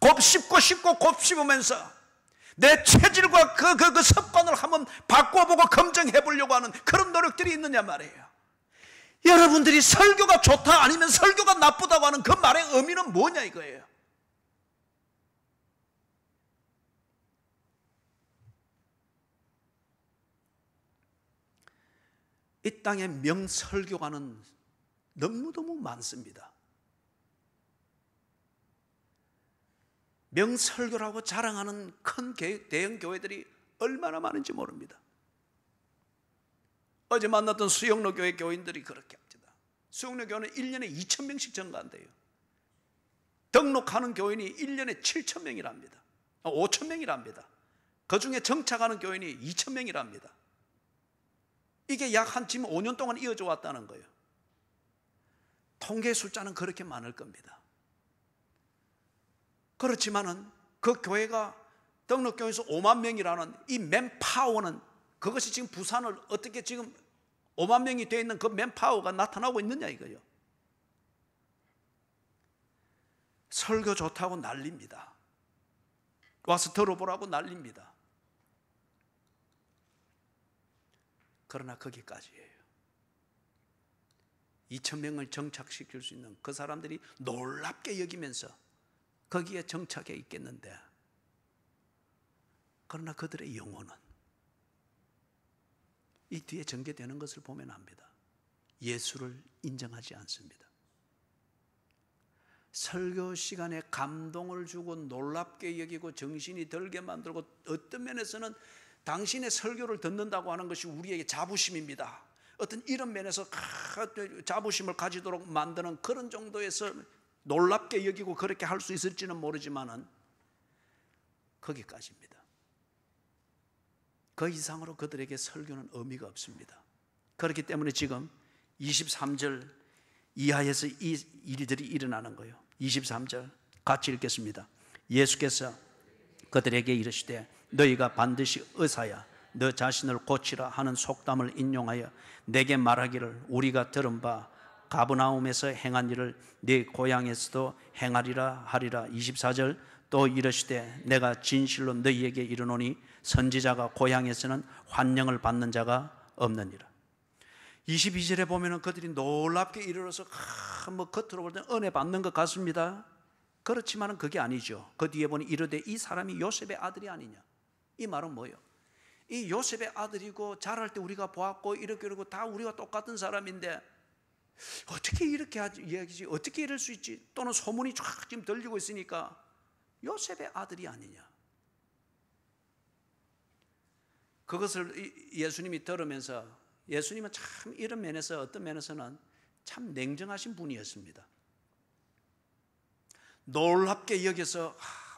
곱씹고 곱씹으면서 내 체질과 그 습관을 한번 바꿔보고 검증해 보려고 하는 그런 노력들이 있느냐 말이에요. 여러분들이 설교가 좋다 아니면 설교가 나쁘다고 하는 그 말의 의미는 뭐냐 이거예요. 이 땅에 명설교가는 너무너무 많습니다. 명설교라고 자랑하는 큰 대형 교회들이 얼마나 많은지 모릅니다. 어제 만났던 수영로 교회 교인들이 그렇게 합니다. 수영로 교회는 1년에 2,000명씩 증가한대요. 등록하는 교인이 1년에 7,000명이랍니다. 5,000명이랍니다. 그 중에 정착하는 교인이 2,000명이랍니다. 이게 약 한 지금 5년 동안 이어져 왔다는 거예요. 통계 숫자는 그렇게 많을 겁니다. 그렇지만은 그 교회가 등록교회에서 5만 명이라는 이 맨파워는 그것이 지금 부산을 어떻게 지금 5만 명이 되어 있는 그 맨파워가 나타나고 있느냐 이거예요. 설교 좋다고 난립니다. 와서 들어보라고 난립니다. 그러나 거기까지예요. 2,000명을 정착시킬 수 있는 그 사람들이 놀랍게 여기면서 거기에 정착해 있겠는데, 그러나 그들의 영혼은 이 뒤에 전개되는 것을 보면 압니다. 예수를 인정하지 않습니다. 설교 시간에 감동을 주고 놀랍게 여기고 정신이 들게 만들고 어떤 면에서는 당신의 설교를 듣는다고 하는 것이 우리에게 자부심입니다. 어떤 이런 면에서 자부심을 가지도록 만드는 그런 정도에서 놀랍게 여기고 그렇게 할 수 있을지는 모르지만은 거기까지입니다. 그 이상으로 그들에게 설교는 의미가 없습니다. 그렇기 때문에 지금 23절 이하에서 이 일들이 일어나는 거예요. 23절 같이 읽겠습니다. 예수께서 그들에게 이르시되 너희가 반드시 의사야 너 자신을 고치라 하는 속담을 인용하여 내게 말하기를 우리가 들은 바 가버나움에서 행한 일을 네 고향에서도 행하리라 하리라. 24절 또 이르시되 내가 진실로 너희에게 이르노니 선지자가 고향에서는 환영을 받는 자가 없느니라. 22절에 보면 그들이 놀랍게 이르러서 뭐 겉으로 볼 때는 은혜 받는 것 같습니다. 그렇지만 그게 아니죠. 그 뒤에 보니 이르되 이 사람이 요셉의 아들이 아니냐. 이 말은 뭐예요? 이 요셉의 아들이고 자랄 때 우리가 보았고 이렇게 다 우리가 똑같은 사람인데 어떻게 이렇게 이야기지? 어떻게 이럴 수 있지? 또는 소문이 쫙 지금 들리고 있으니까 요셉의 아들이 아니냐. 그것을 예수님이 들으면서 예수님은 참 이런 면에서 어떤 면에서는 참 냉정하신 분이었습니다. 놀랍게 여겨서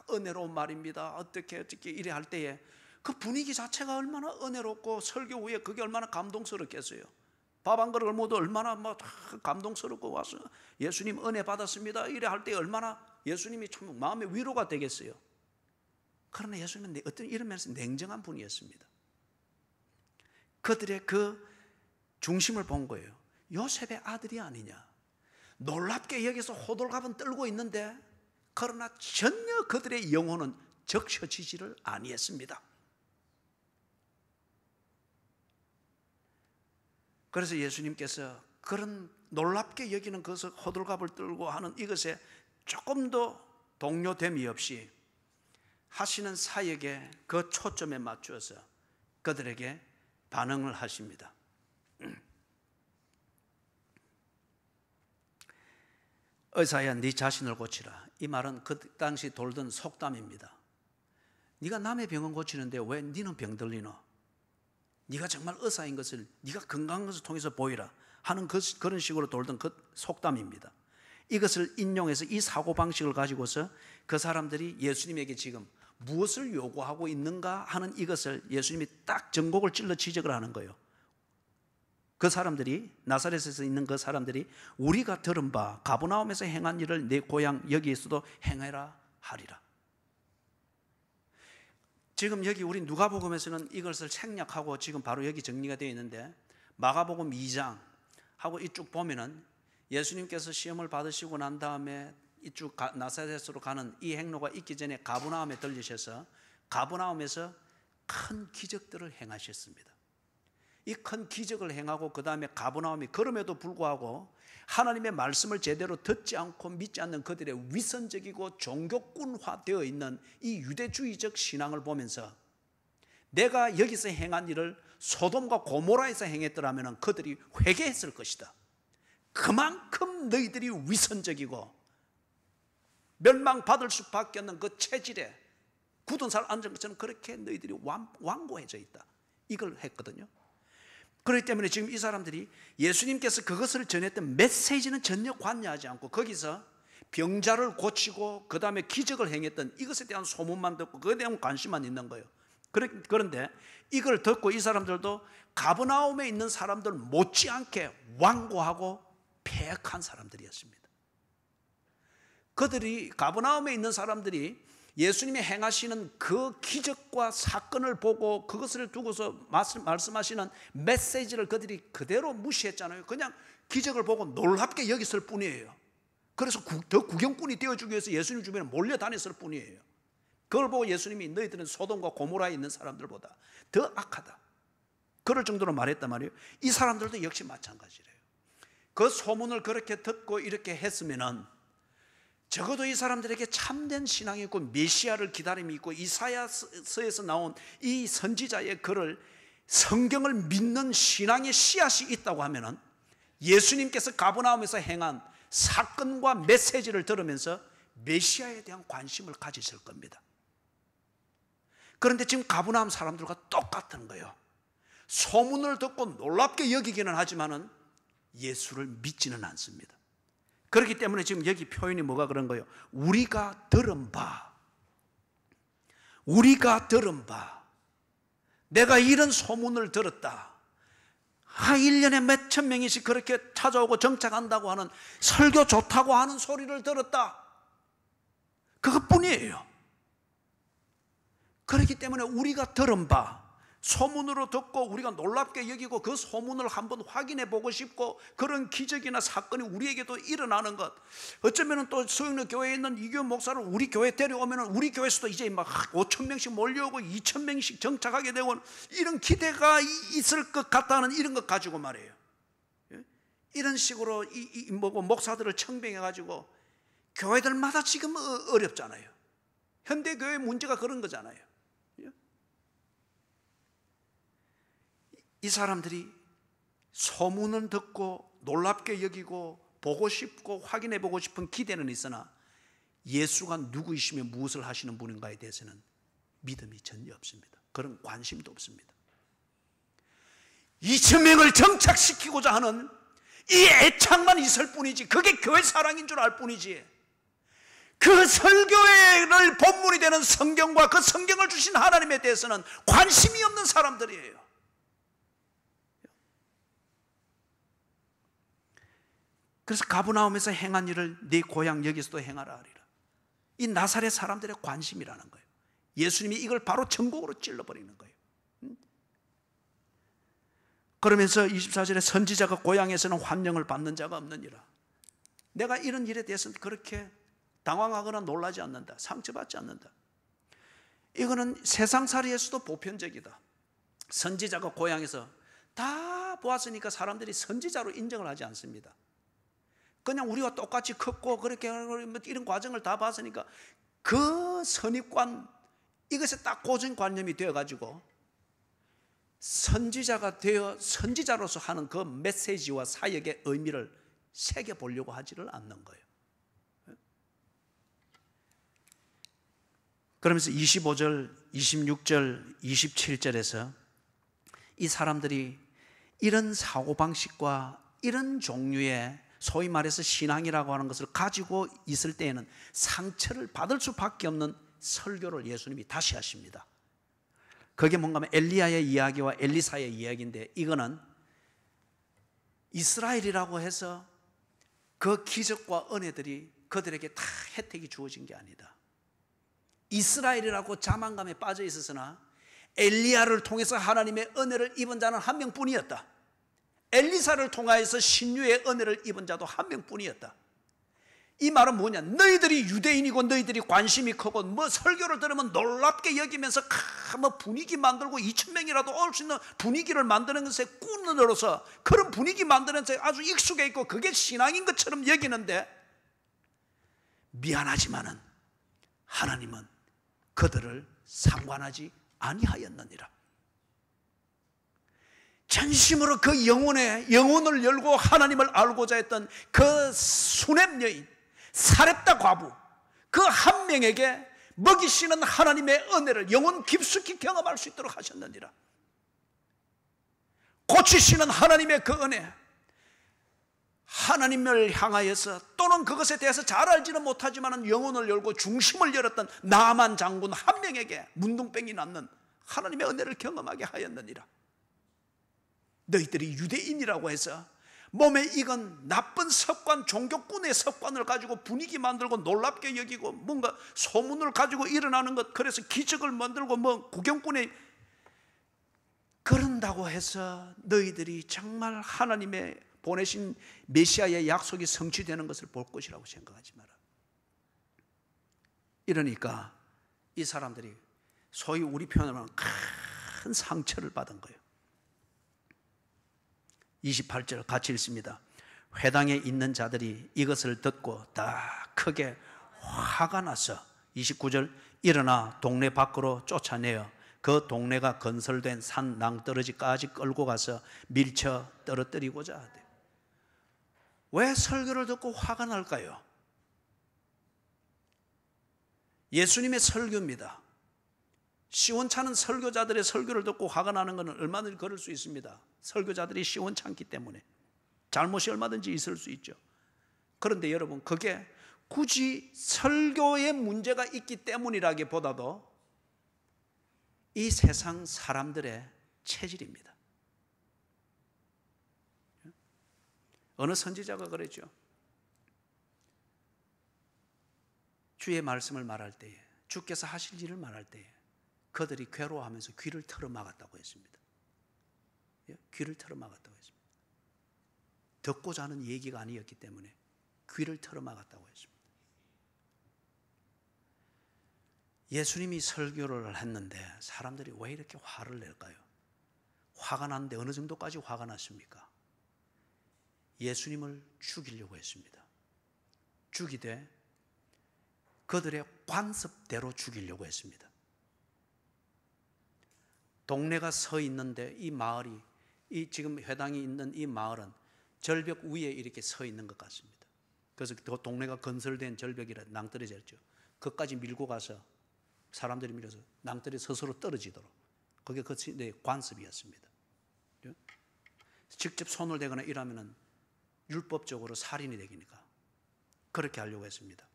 은혜로운 말입니다. 어떻게 이래 할 때에 그 분위기 자체가 얼마나 은혜롭고 설교 후에 그게 얼마나 감동스럽겠어요. 밥 한 그릇을 먹어도 얼마나 감동스럽고 와서 예수님 은혜 받았습니다 이래 할 때 얼마나 예수님이 참 마음의 위로가 되겠어요. 그러나 예수님은 어떤 이런 면에서 냉정한 분이었습니다. 그들의 그 중심을 본 거예요. 요셉의 아들이 아니냐. 놀랍게 여기서 호들갑은 떨고 있는데 그러나 전혀 그들의 영혼은 적셔지지를 아니했습니다. 그래서 예수님께서 그런 놀랍게 여기는 그것을 호들갑을 떨고 하는 이것에 조금 더 동요됨이 없이 하시는 사역에 그 초점에 맞추어서 그들에게 반응을 하십니다. 의사야 네 자신을 고치라. 이 말은 그 당시 돌던 속담입니다. 네가 남의 병은 고치는데 왜 네는 병들리노? 네가 정말 의사인 것을 네가 건강한 것을 통해서 보이라 하는 그런 식으로 돌던 그 속담입니다. 이것을 인용해서 이 사고방식을 가지고서 그 사람들이 예수님에게 지금 무엇을 요구하고 있는가 하는 이것을 예수님이 딱 전곡을 찔러 지적을 하는 거예요. 그 사람들이 나사렛에서 있는 그 사람들이 우리가 들은 바 가버나움에서 행한 일을 내 고향 여기에서도 행하라 하리라. 지금 여기 우리 누가복음에서는 이것을 생략하고 지금 바로 여기 정리가 되어 있는데 마가복음 2장 하고 이쪽 보면은 예수님께서 시험을 받으시고 난 다음에 이쪽 나사렛으로 가는 이 행로가 있기 전에 가버나움에 들리셔서 가버나움에서 큰 기적들을 행하셨습니다. 이 큰 기적을 행하고 그 다음에 가버나움이 그럼에도 불구하고 하나님의 말씀을 제대로 듣지 않고 믿지 않는 그들의 위선적이고 종교꾼화되어 있는 이 유대주의적 신앙을 보면서 내가 여기서 행한 일을 소돔과 고모라에서 행했더라면 그들이 회개했을 것이다. 그만큼 너희들이 위선적이고 멸망받을 수밖에 없는 그 체질에 굳은 살 앉은 것처럼 그렇게 너희들이 완고해져 있다. 이걸 했거든요. 그렇기 때문에 지금 이 사람들이 예수님께서 그것을 전했던 메시지는 전혀 관여하지 않고 거기서 병자를 고치고 그 다음에 기적을 행했던 이것에 대한 소문만 듣고 그에 대한 관심만 있는 거예요. 그런데 이걸 듣고 이 사람들도 가버나움에 있는 사람들 못지않게 완고하고 패역한 사람들이었습니다. 그들이 가버나움에 있는 사람들이 예수님이 행하시는 그 기적과 사건을 보고 그것을 두고서 말씀하시는 메시지를 그들이 그대로 무시했잖아요. 그냥 기적을 보고 놀랍게 여겼을 뿐이에요. 그래서 더 구경꾼이 되어주기 위해서 예수님 주변에 몰려다녔을 뿐이에요. 그걸 보고 예수님이 너희들은 소돔과 고모라에 있는 사람들보다 더 악하다. 그럴 정도로 말했단 말이에요. 이 사람들도 역시 마찬가지래요. 그 소문을 그렇게 듣고 이렇게 했으면은 적어도 이 사람들에게 참된 신앙이 있고 메시아를 기다림이 있고 이사야서에서 나온 이 선지자의 글을 성경을 믿는 신앙의 씨앗이 있다고 하면은 예수님께서 가버나움에서 행한 사건과 메시지를 들으면서 메시아에 대한 관심을 가지실 겁니다. 그런데 지금 가버나움 사람들과 똑같은 거예요. 소문을 듣고 놀랍게 여기기는 하지만은 예수를 믿지는 않습니다. 그렇기 때문에 지금 여기 표현이 뭐가 그런 거예요? 우리가 들은 바 내가 이런 소문을 들었다. 1년에 몇천 명이씩 그렇게 찾아오고 정착한다고 하는, 설교 좋다고 하는 소리를 들었다. 그것뿐이에요. 그렇기 때문에 우리가 들은 바, 소문으로 듣고 우리가 놀랍게 여기고 그 소문을 한번 확인해 보고 싶고, 그런 기적이나 사건이 우리에게도 일어나는 것, 어쩌면 또 소영로 교회에 있는 이교 목사를 우리 교회 데려오면 우리 교회에서도 이제 막 5천 명씩 몰려오고 2천 명씩 정착하게 되고, 이런 기대가 있을 것 같다는 이런 것 가지고 말이에요. 이런 식으로 목사들을 청빙해 가지고 교회들마다 지금 어렵잖아요. 현대 교회 문제가 그런 거잖아요. 이 사람들이 소문은 듣고 놀랍게 여기고 보고 싶고 확인해 보고 싶은 기대는 있으나 예수가 누구이시며 무엇을 하시는 분인가에 대해서는 믿음이 전혀 없습니다. 그런 관심도 없습니다. 2,000명을 정착시키고자 하는 이 애착만 있을 뿐이지, 그게 교회 사랑인 줄 알 뿐이지, 그 설교회를 본문이 되는 성경과 그 성경을 주신 하나님에 대해서는 관심이 없는 사람들이에요. 그래서 가버나움에서 행한 일을 네 고향 여기서도 행하라 하리라. 이 나사렛 사람들의 관심이라는 거예요. 예수님이 이걸 바로 전곡으로 찔러버리는 거예요. 그러면서 24절에 선지자가 고향에서는 환영을 받는 자가 없느니라. 내가 이런 일에 대해서는 그렇게 당황하거나 놀라지 않는다. 상처받지 않는다. 이거는 세상살이에서도 보편적이다. 선지자가 고향에서 다 보았으니까 사람들이 선지자로 인정을 하지 않습니다. 그냥 우리와 똑같이 컸고 그렇게 이런 과정을 다 봤으니까 그 선입관, 이것에 딱 고정관념이 되어가지고 선지자가 되어 선지자로서 하는 그 메시지와 사역의 의미를 새겨보려고 하지를 않는 거예요. 그러면서 25절, 26절, 27절에서 이 사람들이 이런 사고방식과 이런 종류의 소위 말해서 신앙이라고 하는 것을 가지고 있을 때에는 상처를 받을 수밖에 없는 설교를 예수님이 다시 하십니다. 그게 뭔가 하면 엘리야의 이야기와 엘리사의 이야기인데, 이거는 이스라엘이라고 해서 그 기적과 은혜들이 그들에게 다 혜택이 주어진 게 아니다. 이스라엘이라고 자만감에 빠져 있었으나 엘리야를 통해서 하나님의 은혜를 입은 자는 한 명뿐이었다. 엘리사를 통하여서 신유의 은혜를 입은 자도 한 명뿐이었다. 이 말은 뭐냐? 너희들이 유대인이고 너희들이 관심이 크고 뭐 설교를 들으면 놀랍게 여기면서 뭐 분위기 만들고 2,000명이라도 올 수 있는 분위기를 만드는 것에 꾼으로서 그런 분위기 만드는 것에 아주 익숙해 있고 그게 신앙인 것처럼 여기는데, 미안하지만은 하나님은 그들을 상관하지 아니하였느니라. 전심으로 그 영혼을 열고 하나님을 알고자 했던 그 수냄 여인, 사렙다 과부, 그 한 명에게 먹이시는 하나님의 은혜를 영혼 깊숙이 경험할 수 있도록 하셨느니라. 고치시는 하나님의 그 은혜, 하나님을 향하여서 또는 그것에 대해서 잘 알지는 못하지만 영혼을 열고 중심을 열었던 나만 장군 한 명에게 문둥병이 낫는 하나님의 은혜를 경험하게 하였느니라. 너희들이 유대인이라고 해서 몸에 익은 나쁜 습관, 종교꾼의 습관을 가지고 분위기 만들고 놀랍게 여기고 뭔가 소문을 가지고 일어나는 것, 그래서 기적을 만들고 뭐 구경꾼의, 그런다고 해서 너희들이 정말 하나님의 보내신 메시아의 약속이 성취되는 것을 볼 것이라고 생각하지 마라. 이러니까 이 사람들이 소위 우리 표현으로는 큰 상처를 받은 거예요. 28절 같이 읽습니다. 회당에 있는 자들이 이것을 듣고 다 크게 화가 나서 29절 일어나 동네 밖으로 쫓아내어 그 동네가 건설된 산 낭떠러지까지 끌고 가서 밀쳐 떨어뜨리고자 하되. 왜 설교를 듣고 화가 날까요? 예수님의 설교입니다. 시원찮은 설교자들의 설교를 듣고 화가 나는 것은 얼마든지 그럴 수 있습니다. 설교자들이 시원찮기 때문에 잘못이 얼마든지 있을 수 있죠. 그런데 여러분, 그게 굳이 설교에 문제가 있기 때문이라기보다도 이 세상 사람들의 체질입니다. 어느 선지자가 그랬죠. 주의 말씀을 말할 때에, 주께서 하실 일을 말할 때에 그들이 괴로워하면서 귀를 틀어막았다고 했습니다. 귀를 틀어막았다고 했습니다. 듣고자 하는 얘기가 아니었기 때문에 귀를 틀어막았다고 했습니다. 예수님이 설교를 했는데 사람들이 왜 이렇게 화를 낼까요? 화가 났는데 어느 정도까지 화가 났습니까? 예수님을 죽이려고 했습니다. 죽이되 그들의 관습대로 죽이려고 했습니다. 동네가 서 있는데 이 마을이, 이 지금 회당이 있는 이 마을은 절벽 위에 이렇게 서 있는 것 같습니다. 그래서 그 동네가 건설된 절벽이라 낭떠러져 있죠. 그까지 밀고 가서 사람들이 밀어서 낭떠러지 스스로 떨어지도록, 그게 그 관습이었습니다. 직접 손을 대거나 이러면은 율법적으로 살인이 되니까 그렇게 하려고 했습니다.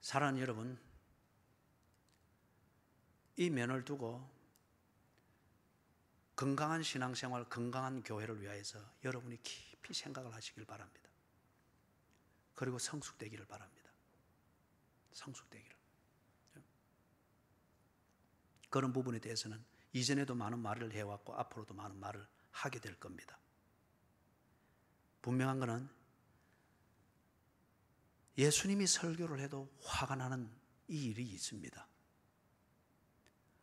사랑하는 여러분, 이 면을 두고 건강한 신앙생활, 건강한 교회를 위하여서 여러분이 깊이 생각을 하시길 바랍니다. 그리고 성숙되기를 바랍니다. 성숙되기를. 그런 부분에 대해서는 이전에도 많은 말을 해왔고 앞으로도 많은 말을 하게 될 겁니다. 분명한 것은 예수님이 설교를 해도 화가 나는 이 일이 있습니다.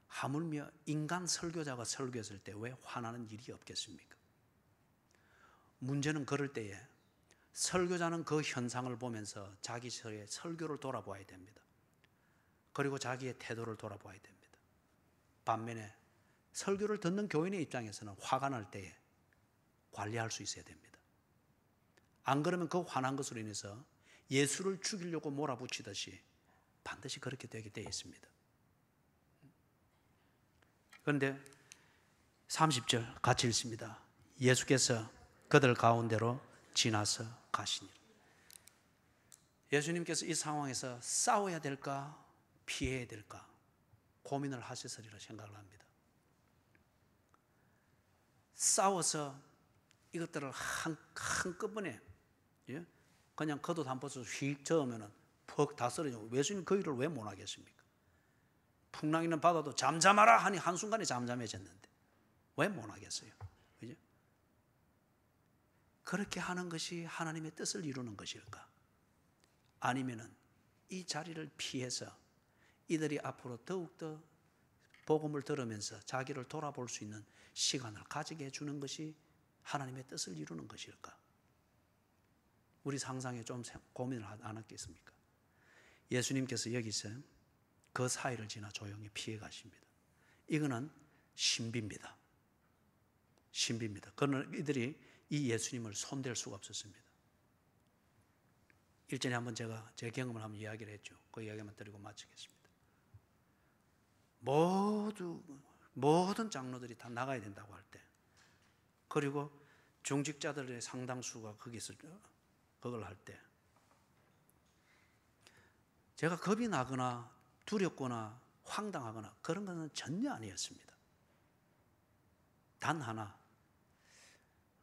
하물며 인간 설교자가 설교했을 때 왜 화나는 일이 없겠습니까? 문제는 그럴 때에 설교자는 그 현상을 보면서 자기 설교를 돌아보아야 됩니다. 그리고 자기의 태도를 돌아보아야 됩니다. 반면에 설교를 듣는 교인의 입장에서는 화가 날 때에 관리할 수 있어야 됩니다. 안 그러면 그 화난 것으로 인해서 예수를 죽이려고 몰아붙이듯이 반드시 그렇게 되게 되어 있습니다. 그런데 30절 같이 읽습니다. 예수께서 그들 가운데로 지나서 가시니라. 예수님께서 이 상황에서 싸워야 될까 피해야 될까 고민을 하셨으리라 생각을 합니다. 싸워서 이것들을 한꺼번에 그냥 겉옷 한 벗어 휙 저으면 퍽 다 쓰러지고, 예수님 그 일을 왜 못 하겠습니까? 풍랑이는 바다도 잠잠하라 하니 한순간에 잠잠해졌는데 왜 못 하겠어요? 그죠? 그렇게 하는 것이 하나님의 뜻을 이루는 것일까? 아니면은 이 자리를 피해서 이들이 앞으로 더욱더 복음을 들으면서 자기를 돌아볼 수 있는 시간을 가지게 해주는 것이 하나님의 뜻을 이루는 것일까? 우리 상상에 좀 고민을 안 하겠습니까? 예수님께서 여기서 그 사이를 지나 조용히 피해 가십니다. 이거는 신비입니다. 신비입니다. 그러나 이들이 이 예수님을 손댈 수가 없었습니다. 일전에 한번 제가 제 경험을 한번 이야기를 했죠. 그 이야기만 드리고 마치겠습니다. 모든 장로들이 다 나가야 된다고 할 때, 그리고 중직자들의 상당수가 거기서 그걸 할 때, 제가 겁이 나거나 두렵거나 황당하거나 그런 것은 전혀 아니었습니다. 단 하나,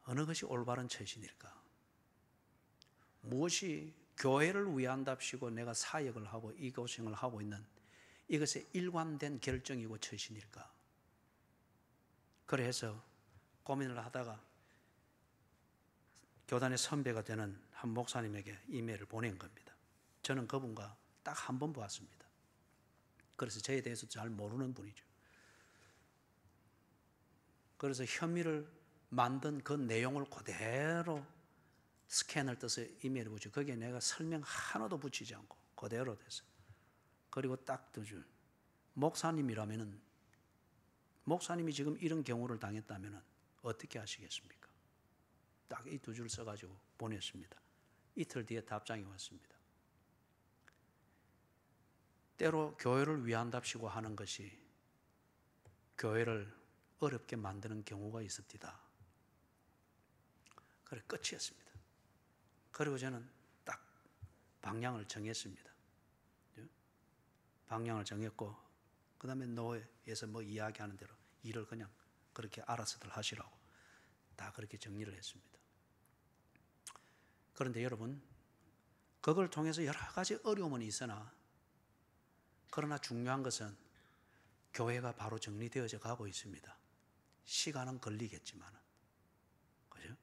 어느 것이 올바른 처신일까? 무엇이 교회를 위한답시고 내가 사역을 하고 이 고생을 하고 있는 이것의 일관된 결정이고 처신일까? 그래서 고민을 하다가 교단의 선배가 되는 한 목사님에게 이메일을 보낸 겁니다. 저는 그분과 딱 한 번 보았습니다. 그래서 저에 대해서 잘 모르는 분이죠. 그래서 혐의를 만든 그 내용을 그대로 스캔을 떠서 이메일을 붙여, 거기에 내가 설명 하나도 붙이지 않고 그대로 돼서, 그리고 딱 두 줄, 목사님이라면은, 목사님이 지금 이런 경우를 당했다면 어떻게 하시겠습니까? 딱 이 두 줄 써가지고 보냈습니다. 이틀 뒤에 답장이 왔습니다. 때로 교회를 위한답시고 하는 것이 교회를 어렵게 만드는 경우가 있습니다. 그래, 끝이었습니다. 그리고 저는 딱 방향을 정했습니다. 방향을 정했고 그 다음에 노예에서 뭐 이야기하는 대로 일을 그냥 그렇게 알아서들 하시라고 다 그렇게 정리를 했습니다. 그런데 여러분, 그걸 통해서 여러 가지 어려움은 있으나, 그러나 중요한 것은 교회가 바로 정리되어져 가고 있습니다. 시간은 걸리겠지만, 그죠?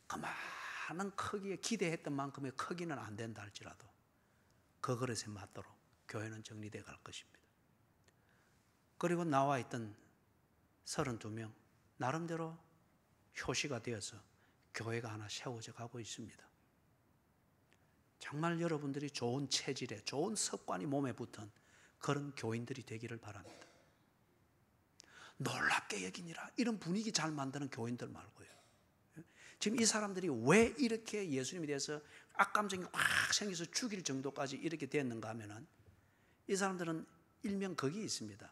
그 많은 크기에 기대했던 만큼의 크기는 안 된다 할지라도 그 그릇에 맞도록 교회는 정리되어 갈 것입니다. 그리고 나와 있던 32명, 나름대로 효시가 되어서 교회가 하나 세워져 가고 있습니다. 정말 여러분들이 좋은 체질에, 좋은 습관이 몸에 붙은 그런 교인들이 되기를 바랍니다. 놀랍게 여기니라, 이런 분위기 잘 만드는 교인들 말고요. 지금 이 사람들이 왜 이렇게 예수님에 대해서 악감정이 확 생겨서 죽일 정도까지 이렇게 됐는가 하면은, 이 사람들은 일명 거기 있습니다.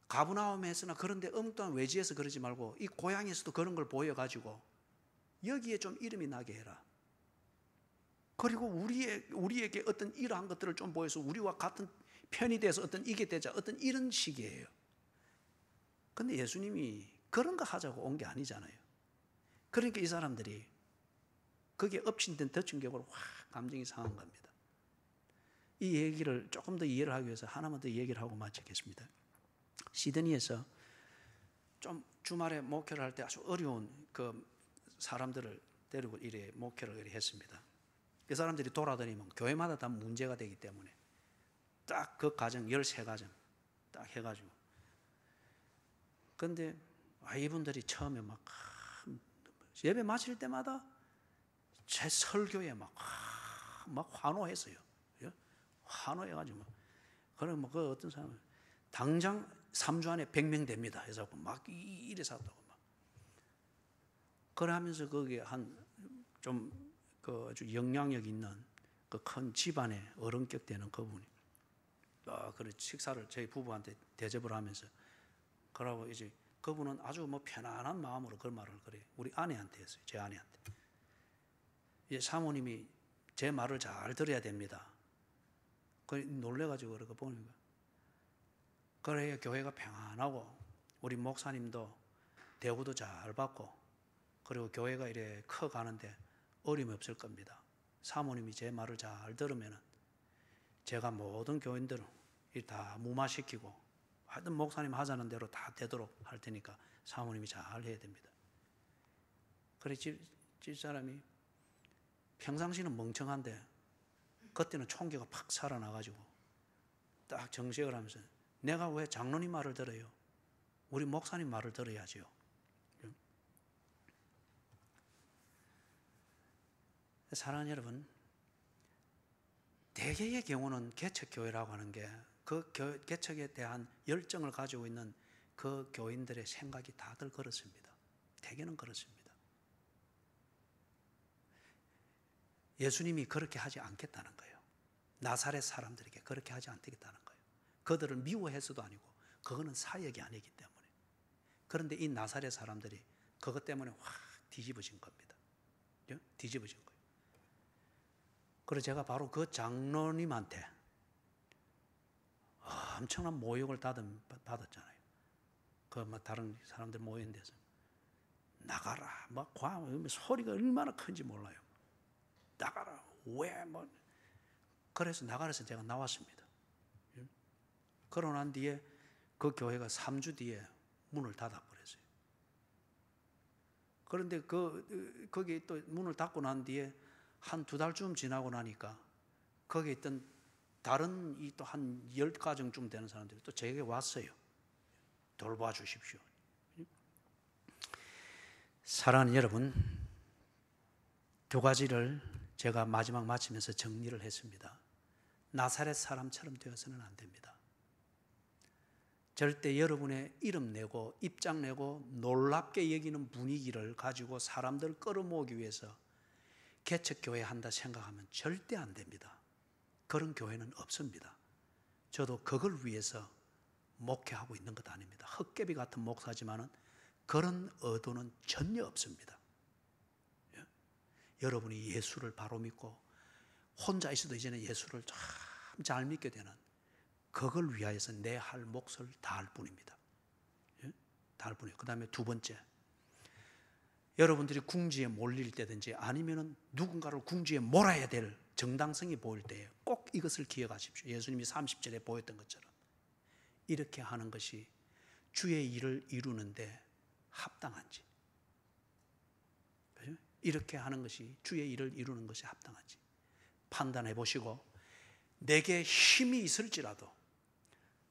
가브나움에서나 그런데 엉뚱한 외지에서 그러지 말고 이 고향에서도 그런 걸 보여가지고 여기에 좀 이름이 나게 해라. 그리고 우리에게 어떤 이러한 것들을 좀 보여서 우리와 같은 편이 돼서 어떤 이게 되자, 어떤 이런 식이에요. 근데 예수님이 그런 거 하자고 온 게 아니잖아요. 그러니까 이 사람들이 거기에 엎친된 덧친격으로 확 감정이 상한 겁니다. 이 얘기를 조금 더 이해를 하기 위해서 하나만 더 얘기를 하고 마치겠습니다. 시드니에서 좀 주말에 목회를 할 때 아주 어려운 그 사람들을 데리고 이래 목회를 이래 했습니다. 그 사람들이 돌아다니면 교회마다 다 문제가 되기 때문에 딱 그 가정 13가정 딱 해가지고, 근데 이분들이 처음에 막 예배 마칠 때마다 제 설교에 막 환호했어요. 환호해가지고 그럼 뭐 그 어떤 사람은 당장 3주 안에 100명 됩니다 해서 막 이래 샀다고 막. 그러면서 거기에 한 좀 그 아주 영향력 있는 그 큰 집안의 어른격 되는 그분이 그런 식사를 저희 부부한테 대접을 하면서, 그러고 이제 그분은 아주 뭐 편안한 마음으로 그 말을 그래 우리 아내한테 했어요. 제 아내한테. 이제 사모님이 제 말을 잘 들어야 됩니다. 그 놀래가지고 그러고 보니까, 그래야 교회가 평안하고 우리 목사님도 대우도 잘 받고 그리고 교회가 이래 커가는데 어려움이 없을 겁니다. 사모님이 제 말을 잘 들으면 제가 모든 교인들을 다 무마시키고 하여튼 목사님 하자는 대로 다 되도록 할 테니까 사모님이 잘 해야 됩니다. 그래 집사람이 평상시는 멍청한데 그때는 총기가 팍 살아나가지고 딱 정색을 하면서, 내가 왜 장로님 말을 들어요? 우리 목사님 말을 들어야지요. 사랑하는 여러분, 대개의 경우는 개척교회라고 하는 게 그 개척에 대한 열정을 가지고 있는 그 교인들의 생각이 다들 그렇습니다. 대개는 그렇습니다. 예수님이 그렇게 하지 않겠다는 거예요. 나사렛 사람들에게 그렇게 하지 않겠다는 거예요. 그들을 미워해서도 아니고 그거는 사역이 아니기 때문에. 그런데 이 나사렛 사람들이 그것 때문에 확 뒤집어진 겁니다. 뒤집어진 거예요. 그래서 제가 바로 그 장로님한테 엄청난 모욕을 받았잖아요. 그 막 다른 사람들 모이는 데서 나가라, 막 소리가 얼마나 큰지 몰라요. 나가라, 왜 뭐. 그래서 나가라서 제가 나왔습니다. 그러고 난 뒤에 그 교회가 3주 뒤에 문을 닫아버렸어요. 그런데 거기 또 문을 닫고 난 뒤에 한 2달쯤 지나고 나니까 거기에 있던 다른 또 한 10가정쯤 되는 사람들이 또 제게 왔어요. 돌봐 주십시오. 사랑하는 여러분, 2가지를 제가 마지막 마치면서 정리를 했습니다. 나사렛 사람처럼 되어서는 안 됩니다. 절대 여러분의 이름 내고 입장 내고 놀랍게 여기는 분위기를 가지고 사람들 끌어모으기 위해서 개척교회 한다 생각하면 절대 안 됩니다. 그런 교회는 없습니다. 저도 그걸 위해서 목회하고 있는 것 아닙니다. 헛개비 같은 목사지만은 그런 의도는 전혀 없습니다. 여러분이 예수를 바로 믿고 혼자 있어도 이제는 예수를 참 잘 믿게 되는 그걸 위하여서 내 할 몫을 다할 뿐입니다. 예? 다할 뿐이에요. 그 다음에 두 번째, 여러분들이 궁지에 몰릴 때든지 아니면은 누군가를 궁지에 몰아야 될 정당성이 보일 때 꼭 이것을 기억하십시오. 예수님이 30절에 보였던 것처럼 이렇게 하는 것이 주의 일을 이루는데 합당한지, 그죠? 이렇게 하는 것이 주의 일을 이루는 것이 합당한지 판단해 보시고, 내게 힘이 있을지라도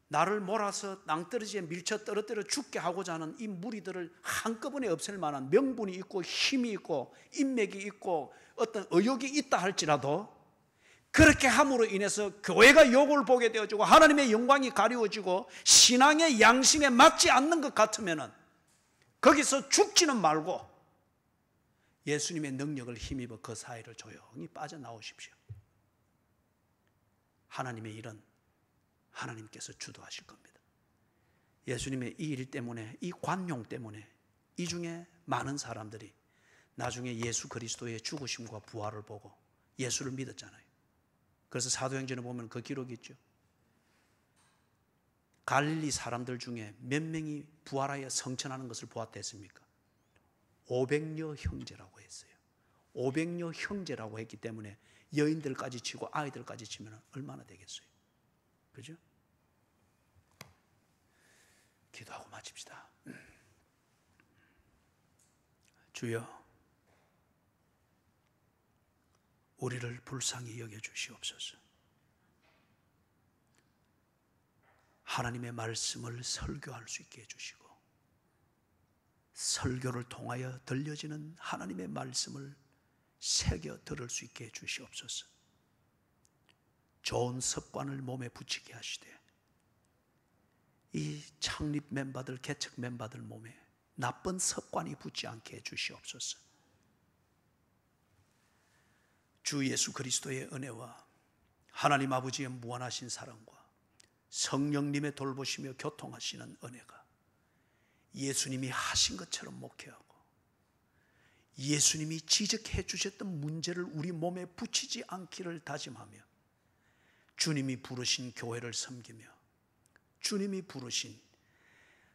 나를 몰아서 낭떠러지에 밀쳐 떨어뜨려 죽게 하고자 하는 이 무리들을 한꺼번에 없앨 만한 명분이 있고 힘이 있고 인맥이 있고 어떤 의욕이 있다 할지라도, 그렇게 함으로 인해서 교회가 욕을 보게 되어지고 하나님의 영광이 가리워지고 신앙의 양심에 맞지 않는 것 같으면 거기서 죽지는 말고 예수님의 능력을 힘입어 그 사이를 조용히 빠져나오십시오. 하나님의 일은 하나님께서 주도하실 겁니다. 예수님의 이 일 때문에, 이 관용 때문에 이 중에 많은 사람들이 나중에 예수 그리스도의 죽으심과 부활을 보고 예수를 믿었잖아요. 그래서 사도행전에 보면 그 기록이 있죠. 갈릴리 사람들 중에 몇 명이 부활하여 성천하는 것을 보았다 했습니까? 500여 형제라고 했어요. 500여 형제라고 했기 때문에 여인들까지 치고 아이들까지 치면 얼마나 되겠어요? 그죠? 기도하고 마칩시다. 주여, 우리를 불쌍히 여겨주시옵소서. 하나님의 말씀을 설교할 수 있게 해주시고, 설교를 통하여 들려지는 하나님의 말씀을 새겨 들을 수 있게 해주시옵소서. 좋은 습관을 몸에 붙이게 하시되 이 창립 멤버들, 개척 멤버들 몸에 나쁜 습관이 붙지 않게 해주시옵소서. 주 예수 그리스도의 은혜와 하나님 아버지의 무한하신 사랑과 성령님의 돌보시며 교통하시는 은혜가 예수님이 하신 것처럼 목회하고 예수님이 지적해 주셨던 문제를 우리 몸에 붙이지 않기를 다짐하며 주님이 부르신 교회를 섬기며 주님이 부르신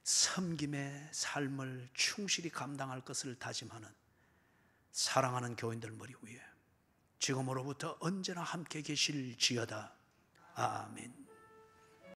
섬김의 삶을 충실히 감당할 것을 다짐하는 사랑하는 교인들 머리 위에 지금으로부터 언제나 함께 계실지어다. 아멘.